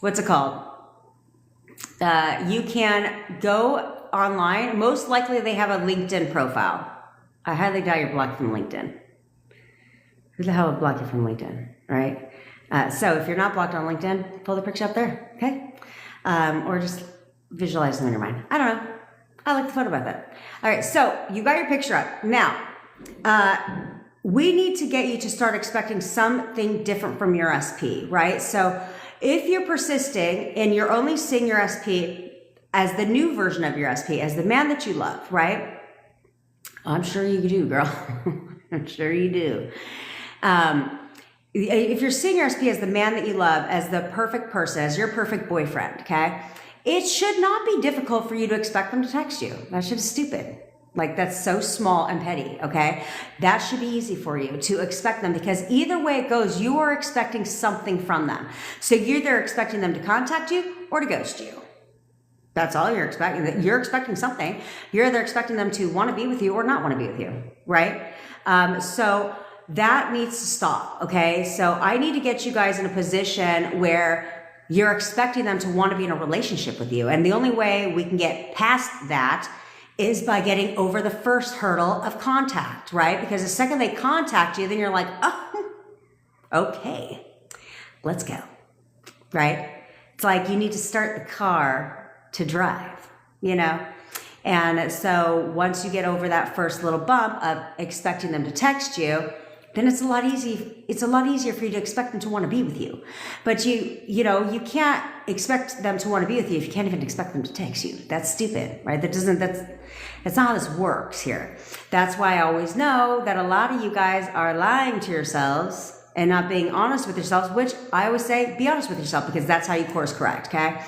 what's it called? You can go online. Most likely they have a LinkedIn profile. I highly doubt you're blocked from LinkedIn. Who the hell would block you from LinkedIn, right? So if you're not blocked on LinkedIn, pull the picture up there, okay? Or just visualize them in your mind. I don't know. I like the photo about that. All right, so you got your picture up. Now, we need to get you to start expecting something different from your SP, right? So if you're persisting and you're only seeing your SP as the new version of your SP, as the man that you love, right? I'm sure you do, girl. I'm sure you do. If you're seeing your SP as the man that you love, as the perfect person, as your perfect boyfriend, okay? It should not be difficult for you to expect them to text you. That shit is stupid. Like, that's so small and petty, okay? That should be easy for you to expect them, because either way it goes, you are expecting something from them. So you're either expecting them to contact you or to ghost you. That's all you're expecting. You're expecting something. You're either expecting them to want to be with you or not want to be with you, right? So that needs to stop, okay? So I need to get you guys in a position where you're expecting them to want to be in a relationship with you. And the only way we can get past that is by getting over the first hurdle of contact, right? Because the second they contact you, then you're like, oh, okay, let's go, right? It's like you need to start the car to drive, you know? And so once you get over that first little bump of expecting them to text you, then it's a lot easier for you to expect them to want to be with you. But you know, you can't expect them to want to be with you if you can't even expect them to text you. That's stupid, right? That's not how this works here. That's why I always know that a lot of you guys are lying to yourselves and not being honest with yourselves, which I always say, be honest with yourself, because that's how you course correct, okay?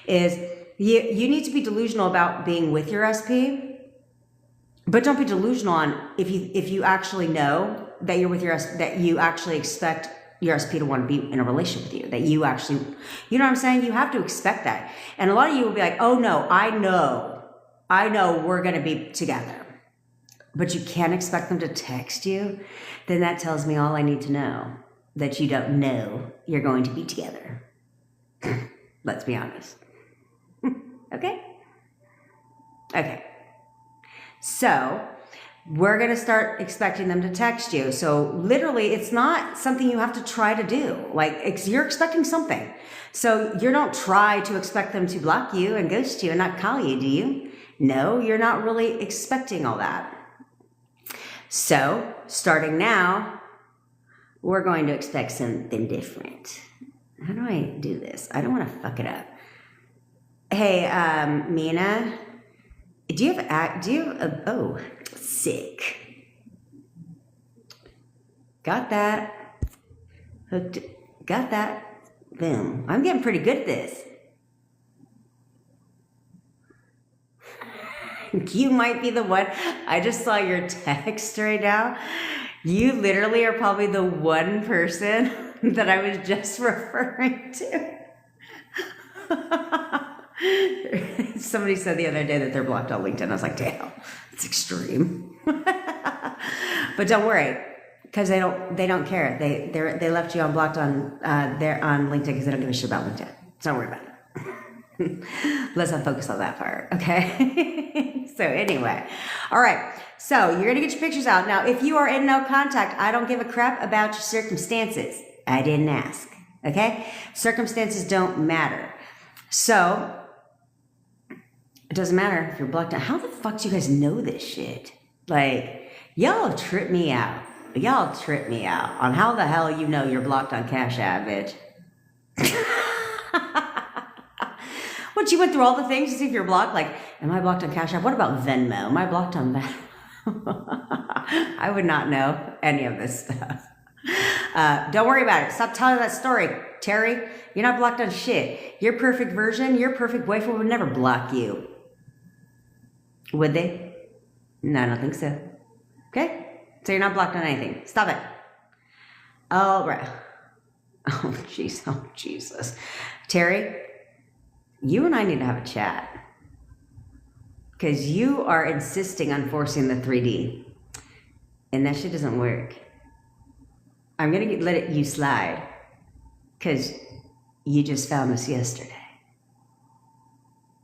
Is you need to be delusional about being with your SP, but don't be delusional on if you actually know that you're with that you actually expect your SP to want to be in a relationship with you, that you actually, you know what I'm saying? You have to expect that. And a lot of you will be like, oh no, I know we're going to be together, but you can't expect them to text you. Then that tells me all I need to know, that you don't know you're going to be together. Let's be honest. Okay? Okay. So we're going to start expecting them to text you. So literally, it's not something you have to try to do. Like, you're expecting something. So you don't try to expect them to block you and ghost you and not call you, do you? No, you're not really expecting all that. So starting now, we're going to expect something different. How do I do this? I don't want to fuck it up. Hey, Mina, do you have oh, sick. Got that. Hooked, got that. Boom. I'm getting pretty good at this. You might be the one. I just saw your text right now. You literally are probably the one person that I was just referring to. Somebody said the other day that they're blocked on LinkedIn. I was like, damn, it's extreme. But don't worry, because they don't care. They left you unblocked on LinkedIn because they don't give a shit about LinkedIn. So don't worry about it. Let's not focus on that part, okay? So anyway, all right. So you're gonna get your pictures out. Now, if you are in no contact, I don't give a crap about your circumstances. I didn't ask, okay? Circumstances don't matter. So it doesn't matter if you're blocked out. How the fuck do you guys know this shit? Like, y'all trip me out. Y'all trip me out on how the hell you know you're blocked on Cash App, bitch. What, you went through all the things to see if you're blocked? Like, am I blocked on Cash App? What about Venmo? Am I blocked on that? I would not know any of this stuff. Don't worry about it. Stop telling that story, Terry. You're not blocked on shit. Your perfect version, your perfect boyfriend would never block you. Would they? No, I don't think so. Okay? So you're not blocked on anything. Stop it. All right. Oh, jeez. Oh, Jesus. Terry, you and I need to have a chat. Because you are insisting on forcing the 3D. And that shit doesn't work. I'm going to let you slide. Because you just found this yesterday.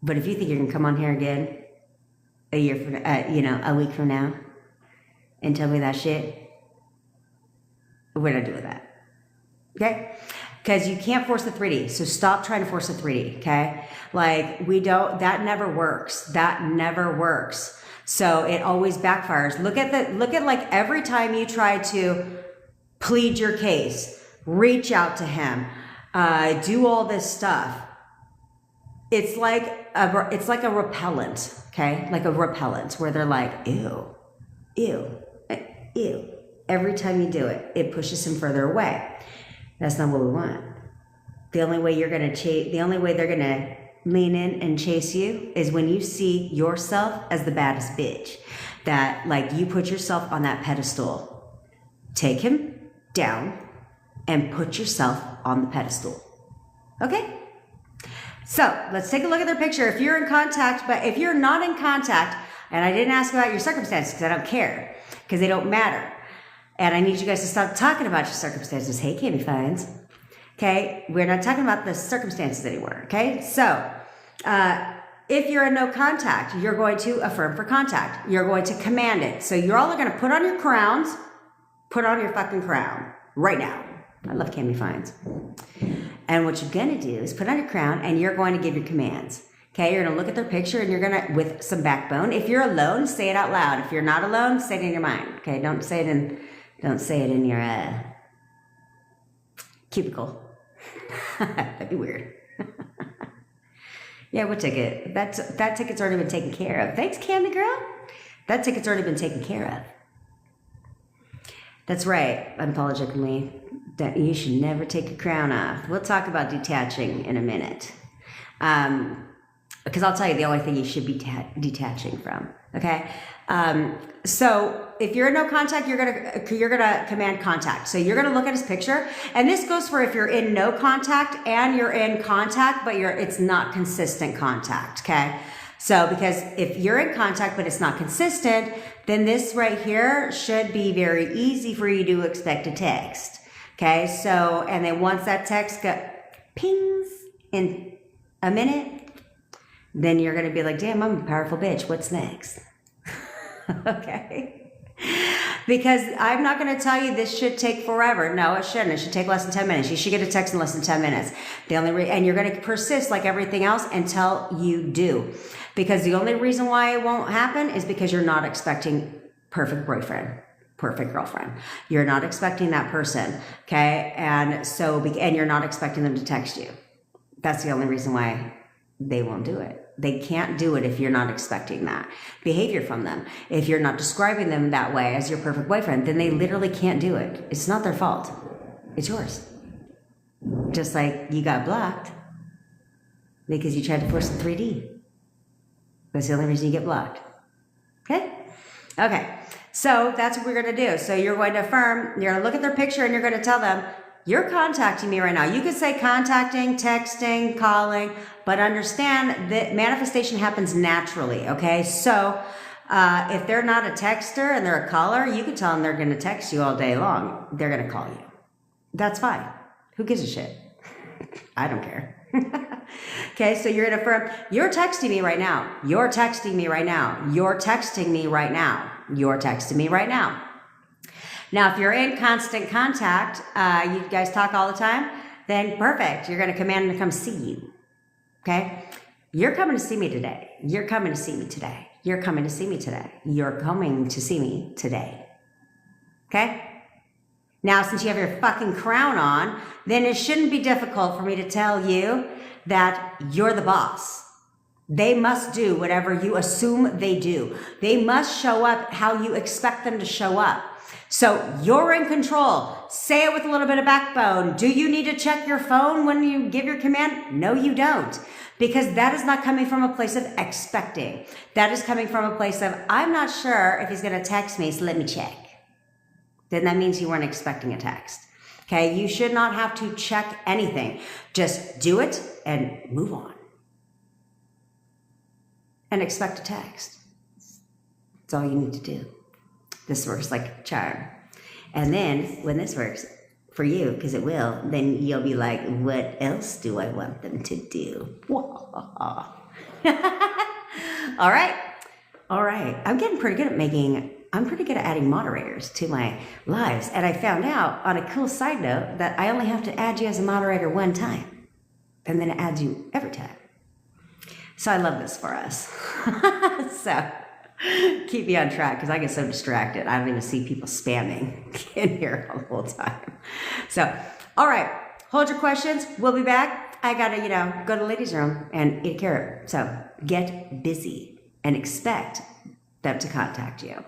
But if you think you're going to come on here again a year from, a week from now and tell me that shit, we're not doing that. Okay? Because you can't force the 3D. So stop trying to force the 3D. Okay? Like, that never works. That never works. So it always backfires. Look at like every time you try to plead your case, reach out to him, do all this stuff. It's like a repellent, okay? Like a repellent where they're like, ew, ew, ew. Every time you do it, it pushes him further away. That's not what we want. The only way they're gonna lean in and chase you is when you see yourself as the baddest bitch. That like you put yourself on that pedestal. Take him down and put yourself on the pedestal. Okay? So let's take a look at their picture. If you're in contact, but if you're not in contact, and I didn't ask about your circumstances because I don't care, because they don't matter. And I need you guys to stop talking about your circumstances. Hey, Candy Finds. Okay, we're not talking about the circumstances anymore. Okay, so if you're in no contact, you're going to affirm for contact. You're going to command it. So you're all going to put on your crowns. Put on your fucking crown right now. I love Candy Finds. And what you're going to do is put on your crown and you're going to give your commands. Okay, you're going to look at their picture and you're going to, with some backbone. If you're alone, say it out loud. If you're not alone, say it in your mind. Okay, don't say it in your cubicle. That'd be weird. Yeah, we'll take it. That ticket's already been taken care of. Thanks, Candy Girl. That ticket's already been taken care of. That's right, unapologetically, that you should never take your crown off. We'll talk about detaching in a minute. Because I'll tell you the only thing you should be detaching from, okay? So if you're in no contact, you're gonna command contact. So you're gonna look at his picture, and this goes for if you're in no contact and you're in contact, but it's not consistent contact, okay? So because if you're in contact but it's not consistent, then this right here should be very easy for you to expect a text, okay? So, and then once that text pings in a minute, then you're gonna be like, damn, I'm a powerful bitch, what's next? Okay? Because I'm not going to tell you this should take forever. No, it shouldn't. It should take less than 10 minutes. You should get a text in less than 10 minutes. And you're going to persist like everything else until you do. Because the only reason why it won't happen is because you're not expecting perfect boyfriend, perfect girlfriend. You're not expecting that person, okay? And you're not expecting them to text you. That's the only reason why they won't do it. They can't do it if you're not expecting that behavior from them. If you're not describing them that way as your perfect boyfriend, then they literally can't do it. It's not their fault. It's yours. Just like you got blocked because you tried to force the 3D. That's the only reason you get blocked. Okay? Okay. So that's what we're going to do. So you're going to affirm, you're going to look at their picture and you're going to tell them, you're contacting me right now. You could say contacting, texting, calling, but understand that manifestation happens naturally, okay? So if they're not a texter and they're a caller, you can tell them they're going to text you all day long. They're going to call you. That's fine. Who gives a shit? I don't care. Okay, so you're going to affirm, you're texting me right now. You're texting me right now. You're texting me right now. You're texting me right now. Now, if you're in constant contact, you guys talk all the time, then perfect. You're going to command them to come see you, okay? You're coming to see me today. You're coming to see me today. You're coming to see me today. You're coming to see me today, okay? Now, since you have your fucking crown on, then it shouldn't be difficult for me to tell you that you're the boss. They must do whatever you assume they do. They must show up how you expect them to show up. So you're in control. Say it with a little bit of backbone. Do you need to check your phone when you give your command? No, you don't. Because that is not coming from a place of expecting. That is coming from a place of, I'm not sure if he's going to text me, so let me check. Then that means you weren't expecting a text. Okay, you should not have to check anything. Just do it and move on. And expect a text. That's all you need to do. This works like a charm. And then when this works for you, because it will, then you'll be like, what else do I want them to do? All right. All right. I'm getting pretty good at adding moderators to my lives. And I found out on a cool side note that I only have to add you as a moderator one time. And then it adds you every time. So I love this for us. So Keep me on track because I get so distracted. I don't even see people spamming in here all the whole time. So, all right, hold your questions. We'll be back. I gotta, go to the ladies' room and eat a carrot. So get busy and expect them to contact you.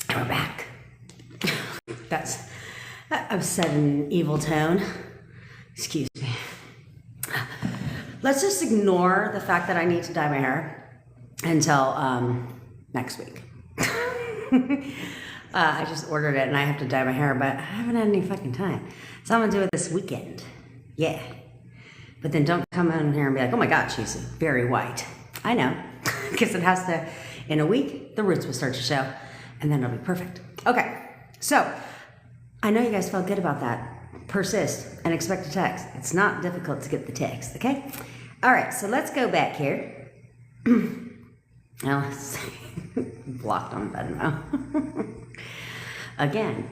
We're back. I've said in an evil tone. Excuse me. Let's just ignore the fact that I need to dye my hair until next week. I just ordered it and I have to dye my hair, but I haven't had any fucking time. So I'm gonna do it this weekend. Yeah. But then don't come in here and be like, oh my God, she's very white. I know, because it has to, in a week, the roots will start to show and then it'll be perfect. Okay, so I know you guys felt good about that. Persist and expect a text. It's not difficult to get the text, okay? All right, so let's go back here. Now, let's see. Blocked on Venmo. Again,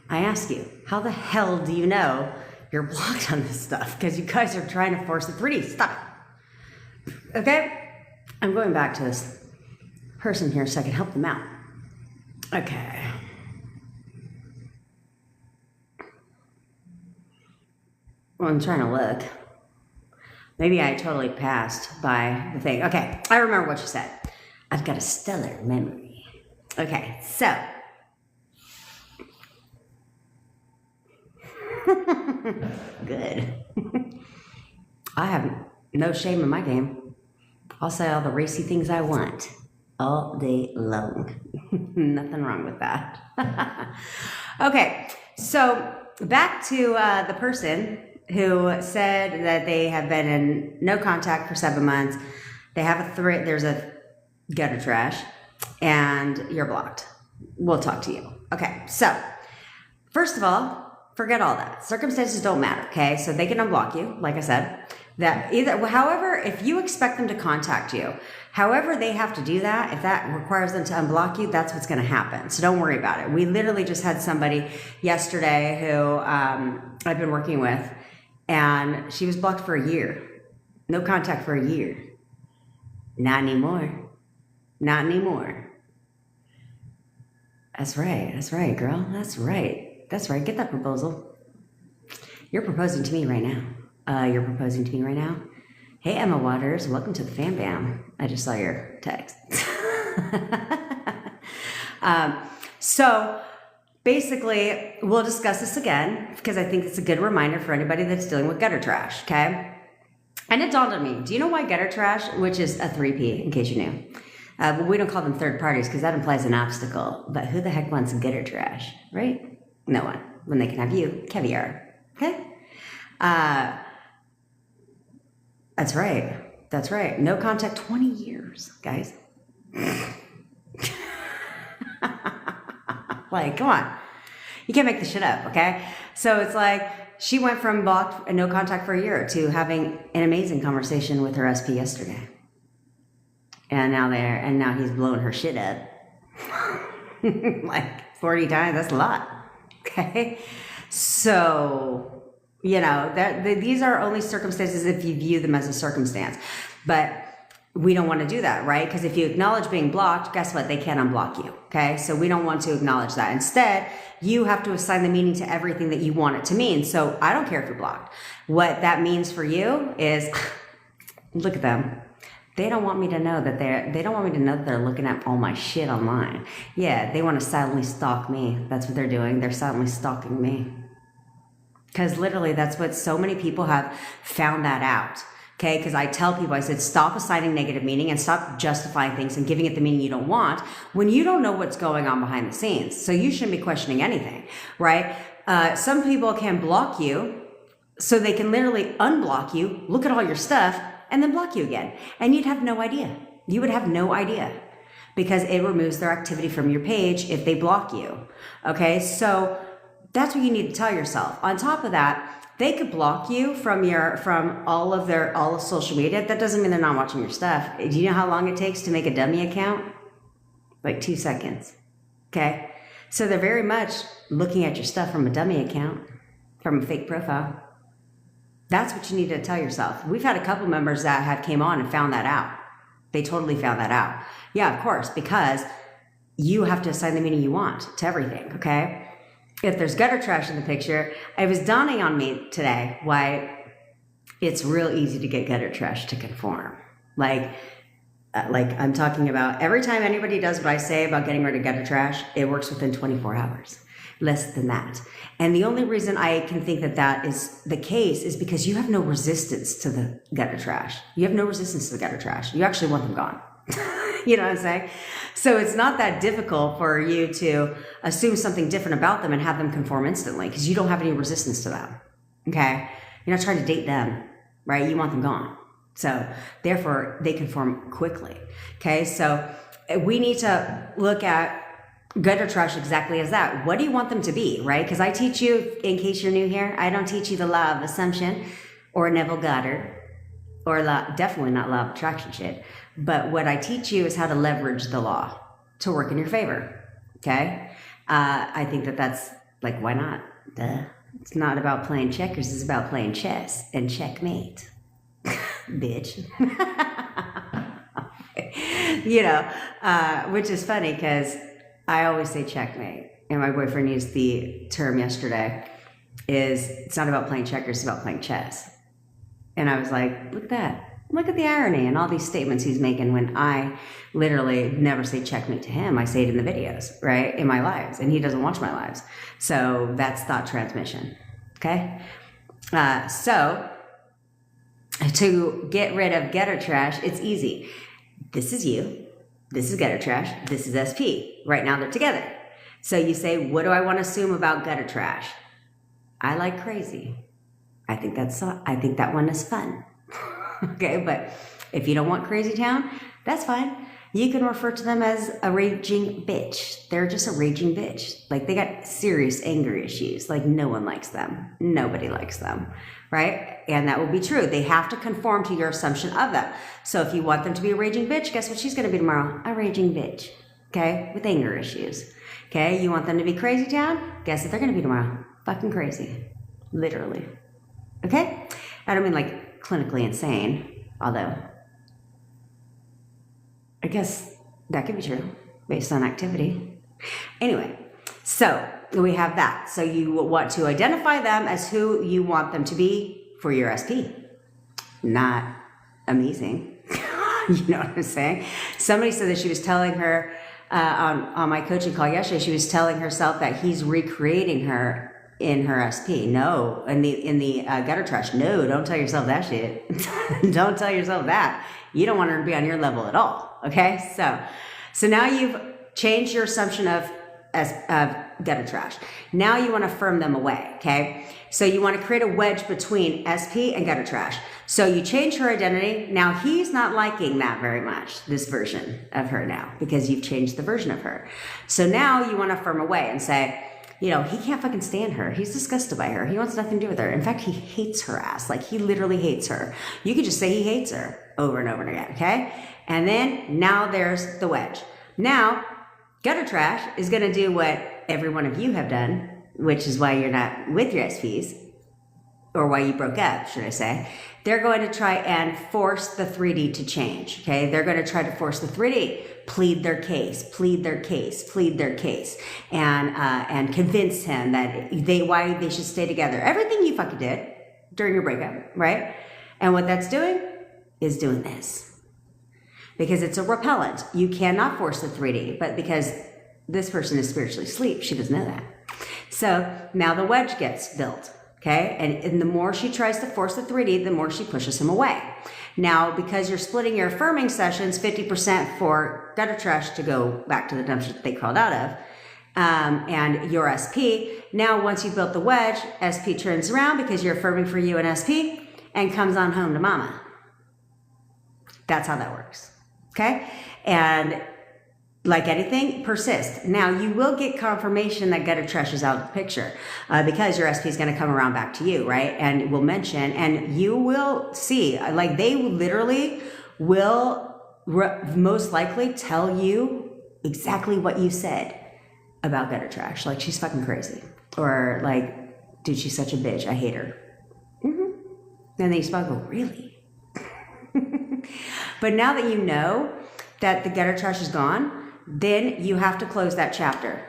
I ask you, how the hell do you know you're blocked on this stuff? Because you guys are trying to force the 3D. Stop it. Okay? I'm going back to this person here so I can help them out. Okay. Well, I'm trying to look. Maybe I totally passed by the thing. Okay, I remember what you said. I've got a stellar memory. Okay, so. Good. I have no shame in my game. I'll say all the racy things I want all day long. Nothing wrong with that. Okay, so back to the person who said that they have been in no contact for 7 months. They have there's a gutter trash, and you're blocked. We'll talk to you. Okay, so first of all, forget all that. Circumstances don't matter, okay? So they can unblock you, like I said. That either, however, if you expect them to contact you, however they have to do that, if that requires them to unblock you, that's what's going to happen. So don't worry about it. We literally just had somebody yesterday who I've been working with, and she was blocked for a year. No contact for a year. Not anymore. Not anymore. That's right. That's right, girl. That's right. That's right. Get that proposal. You're proposing to me right now. You're proposing to me right now. Hey, Emma Waters. Welcome to the Fam Bam. I just saw your text. So basically, we'll discuss this again because I think it's a good reminder for anybody that's dealing with gutter trash, okay? And it dawned on me. Do you know why gutter trash, which is a 3P, in case you knew? But we don't call them third parties because that implies an obstacle. But who the heck wants gutter trash, right? No one. When they can have you, caviar. Okay? That's right. That's right. No contact, 20 years, guys. Like, come on. You can't make this shit up, okay? So it's like she went from blocked and no contact for a year to having an amazing conversation with her SP yesterday. And now he's blowing her shit up. Like 40 times, that's a lot. Okay? So, you know, these are only circumstances if you view them as a circumstance. But we don't want to do that, right? Because if you acknowledge being blocked, guess what? They can't unblock you, okay? So we don't want to acknowledge that. Instead, you have to assign the meaning to everything that you want it to mean. So I don't care if you're blocked. What that means for you is, look at them. They don't want me to know that they don't want me to know that they're looking at all my shit online. Yeah, they want to silently stalk me. That's what they're doing. They're silently stalking me. Because literally that's what so many people have found that out. Okay, because I tell people, I said, stop assigning negative meaning and stop justifying things and giving it the meaning you don't want when you don't know what's going on behind the scenes. So you shouldn't be questioning anything, right? Some people can block you so they can literally unblock you, look at all your stuff, and then block you again. And you'd have no idea. You would have no idea because it removes their activity from your page if they block you. Okay, so that's what you need to tell yourself. On top of that, they could block you from all of social media. That doesn't mean they're not watching your stuff. Do you know how long it takes to make a dummy account? Like 2 seconds. Okay? So they're very much looking at your stuff from a dummy account, from a fake profile. That's what you need to tell yourself. We've had a couple members that have came on and found that out. They totally found that out. Yeah, of course, because you have to assign the meaning you want to everything, okay? If there's gutter trash in the picture, it was dawning on me today why it's real easy to get gutter trash to conform. Like I'm talking about every time anybody does what I say about getting rid of gutter trash, it works within 24 hours, less than that. And the only reason I can think that that is the case is because you have no resistance to the gutter trash. You have no resistance to the gutter trash. You actually want them gone. You know what I'm saying? So it's not that difficult for you to assume something different about them and have them conform instantly because you don't have any resistance to them. Okay? You're not trying to date them, right? You want them gone. So therefore, they conform quickly. Okay? So we need to look at gutter trash exactly as that. What do you want them to be, right? Because I teach you, in case you're new here, I don't teach you the law of assumption or Neville Goddard or definitely not law of attraction shit. But what I teach you is how to leverage the law to work in your favor. Okay? I think that's like, why not? Duh. It's not about playing checkers. It's about playing chess and checkmate. Bitch. You know, which is funny because I always say checkmate. And my boyfriend used the term yesterday it's not about playing checkers, it's about playing chess. And I was like, look at that. Look at the irony and all these statements he's making when I literally never say checkmate to him. I say it in the videos, right? In my lives. And he doesn't watch my lives. So that's thought transmission. Okay? So to get rid of gutter trash, it's easy. This is you. This is gutter trash. This is SP. Right now they're together. So you say, what do I want to assume about gutter trash? I like crazy. I think that one is fun. Okay, but if you don't want crazy town, that's fine. You can refer to them as a raging bitch. They're just a raging bitch. Like they got serious anger issues. Like no one likes them. Nobody likes them, right? And that will be true. They have to conform to your assumption of them. So if you want them to be a raging bitch, guess what she's going to be tomorrow? A raging bitch, okay? With anger issues, okay? You want them to be crazy town? Guess what they're going to be tomorrow? Fucking crazy, literally, okay? I don't mean like clinically insane, although I guess that could be true based on activity. Anyway, so we have that. So you want to identify them as who you want them to be for your SP. Not amazing. You know what I'm saying? Somebody said that she was telling her on my coaching call yesterday, she was telling herself that he's recreating her in her SP. No, in the gutter trash. No, don't tell yourself that shit. Don't tell yourself that. You don't want her to be on your level at all. Okay, so now you've changed your assumption of gutter trash. Now you want to firm them away. Okay, so you want to create a wedge between SP and gutter trash. So you change her identity. Now he's not liking that very much, this version of her now, because you've changed the version of her. So now you want to firm away and say, you know, he can't fucking stand her. He's disgusted by her. He wants nothing to do with her. In fact, he hates her ass. Like, he literally hates her. You could just say he hates her over and over and again, okay? And then, now there's the wedge. Now, gutter trash is going to do what every one of you have done, which is why you're not with your SPs, or why you broke up, should I say. They're going to try and force the 3D to change, okay? They're going to try to force the 3D, plead their case, and convince him that why they should stay together. Everything you fucking did during your breakup, right? And what that's doing is doing this. Because it's a repellent. You cannot force the 3D, but because this person is spiritually asleep, she doesn't know that. So now the wedge gets built. Okay, and the more she tries to force the 3D, the more she pushes him away. Now, because you're splitting your affirming sessions, 50% for gutter trash to go back to the dumpster that they crawled out of, and your SP, now once you've built the wedge, SP turns around because you're affirming for you and SP, and comes on home to mama. That's how that works. Okay, and like anything, persist. Now, you will get confirmation that gutter trash is out of the picture because your SP is going to come around back to you, right? And will mention, and you will see, like they literally will most likely tell you exactly what you said about gutter trash. Like, she's fucking crazy. Or like, dude, she's such a bitch. I hate her. Mm-hmm. And then you spell, go, really? But now that you know that the gutter trash is gone, then you have to close that chapter.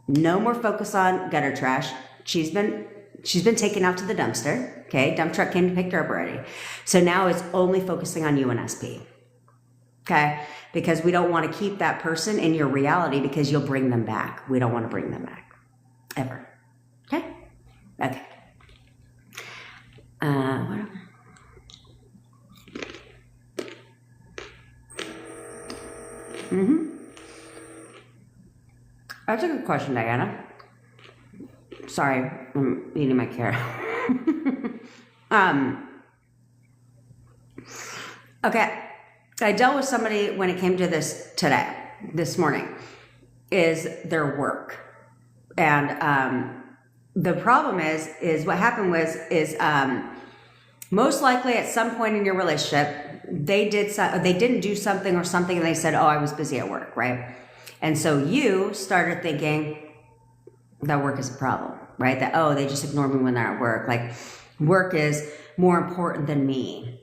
No more focus on gutter trash. She's been taken out to the dumpster. Okay, dump truck came to pick her up already. So now it's only focusing on you and SP. Okay, because we don't want to keep that person in your reality because you'll bring them back. We don't want to bring them back ever. Okay. Okay. That's a good question, Diana. Sorry, I'm eating my carrot. Okay, I dealt with somebody when it came to this morning, is their work. And the problem is what happened is most likely at some point in your relationship, they didn't do something or something and they said, oh, I was busy at work, right? And so you started thinking that work is a problem, right? That, oh, they just ignore me when they're at work. Like, work is more important than me,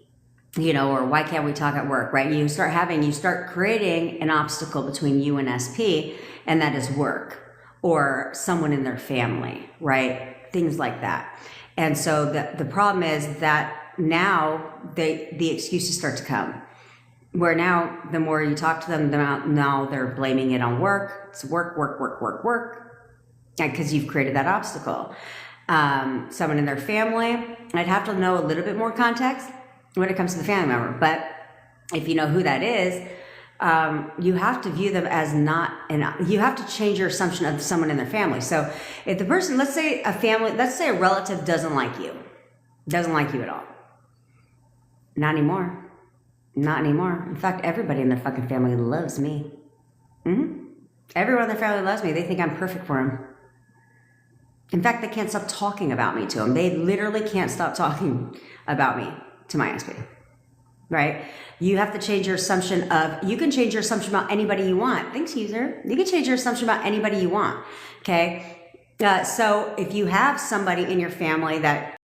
or why can't we talk at work, right? You start creating an obstacle between you and SP, and that is work or someone in their family, right? Things like that. And so the problem is that now the excuses start to come. Where now, the more you talk to them, now they're blaming it on work. It's work, because you've created that obstacle. Someone in their family, I'd have to know a little bit more context when it comes to the family member. But if you know who that is, you have to view them as you have to change your assumption of someone in their family. So if the person, let's say a relative doesn't like you at all. Not anymore. Not anymore. In fact, everybody in their fucking family loves me. Everyone in their family loves me. They think I'm perfect for them. In fact, they can't stop talking about me to them. They literally can't stop talking about me to my SP. Right? You have to change your assumption you can change your assumption about anybody you want. Thanks, user. You can change your assumption about anybody you want. Okay? So if you have somebody in your family that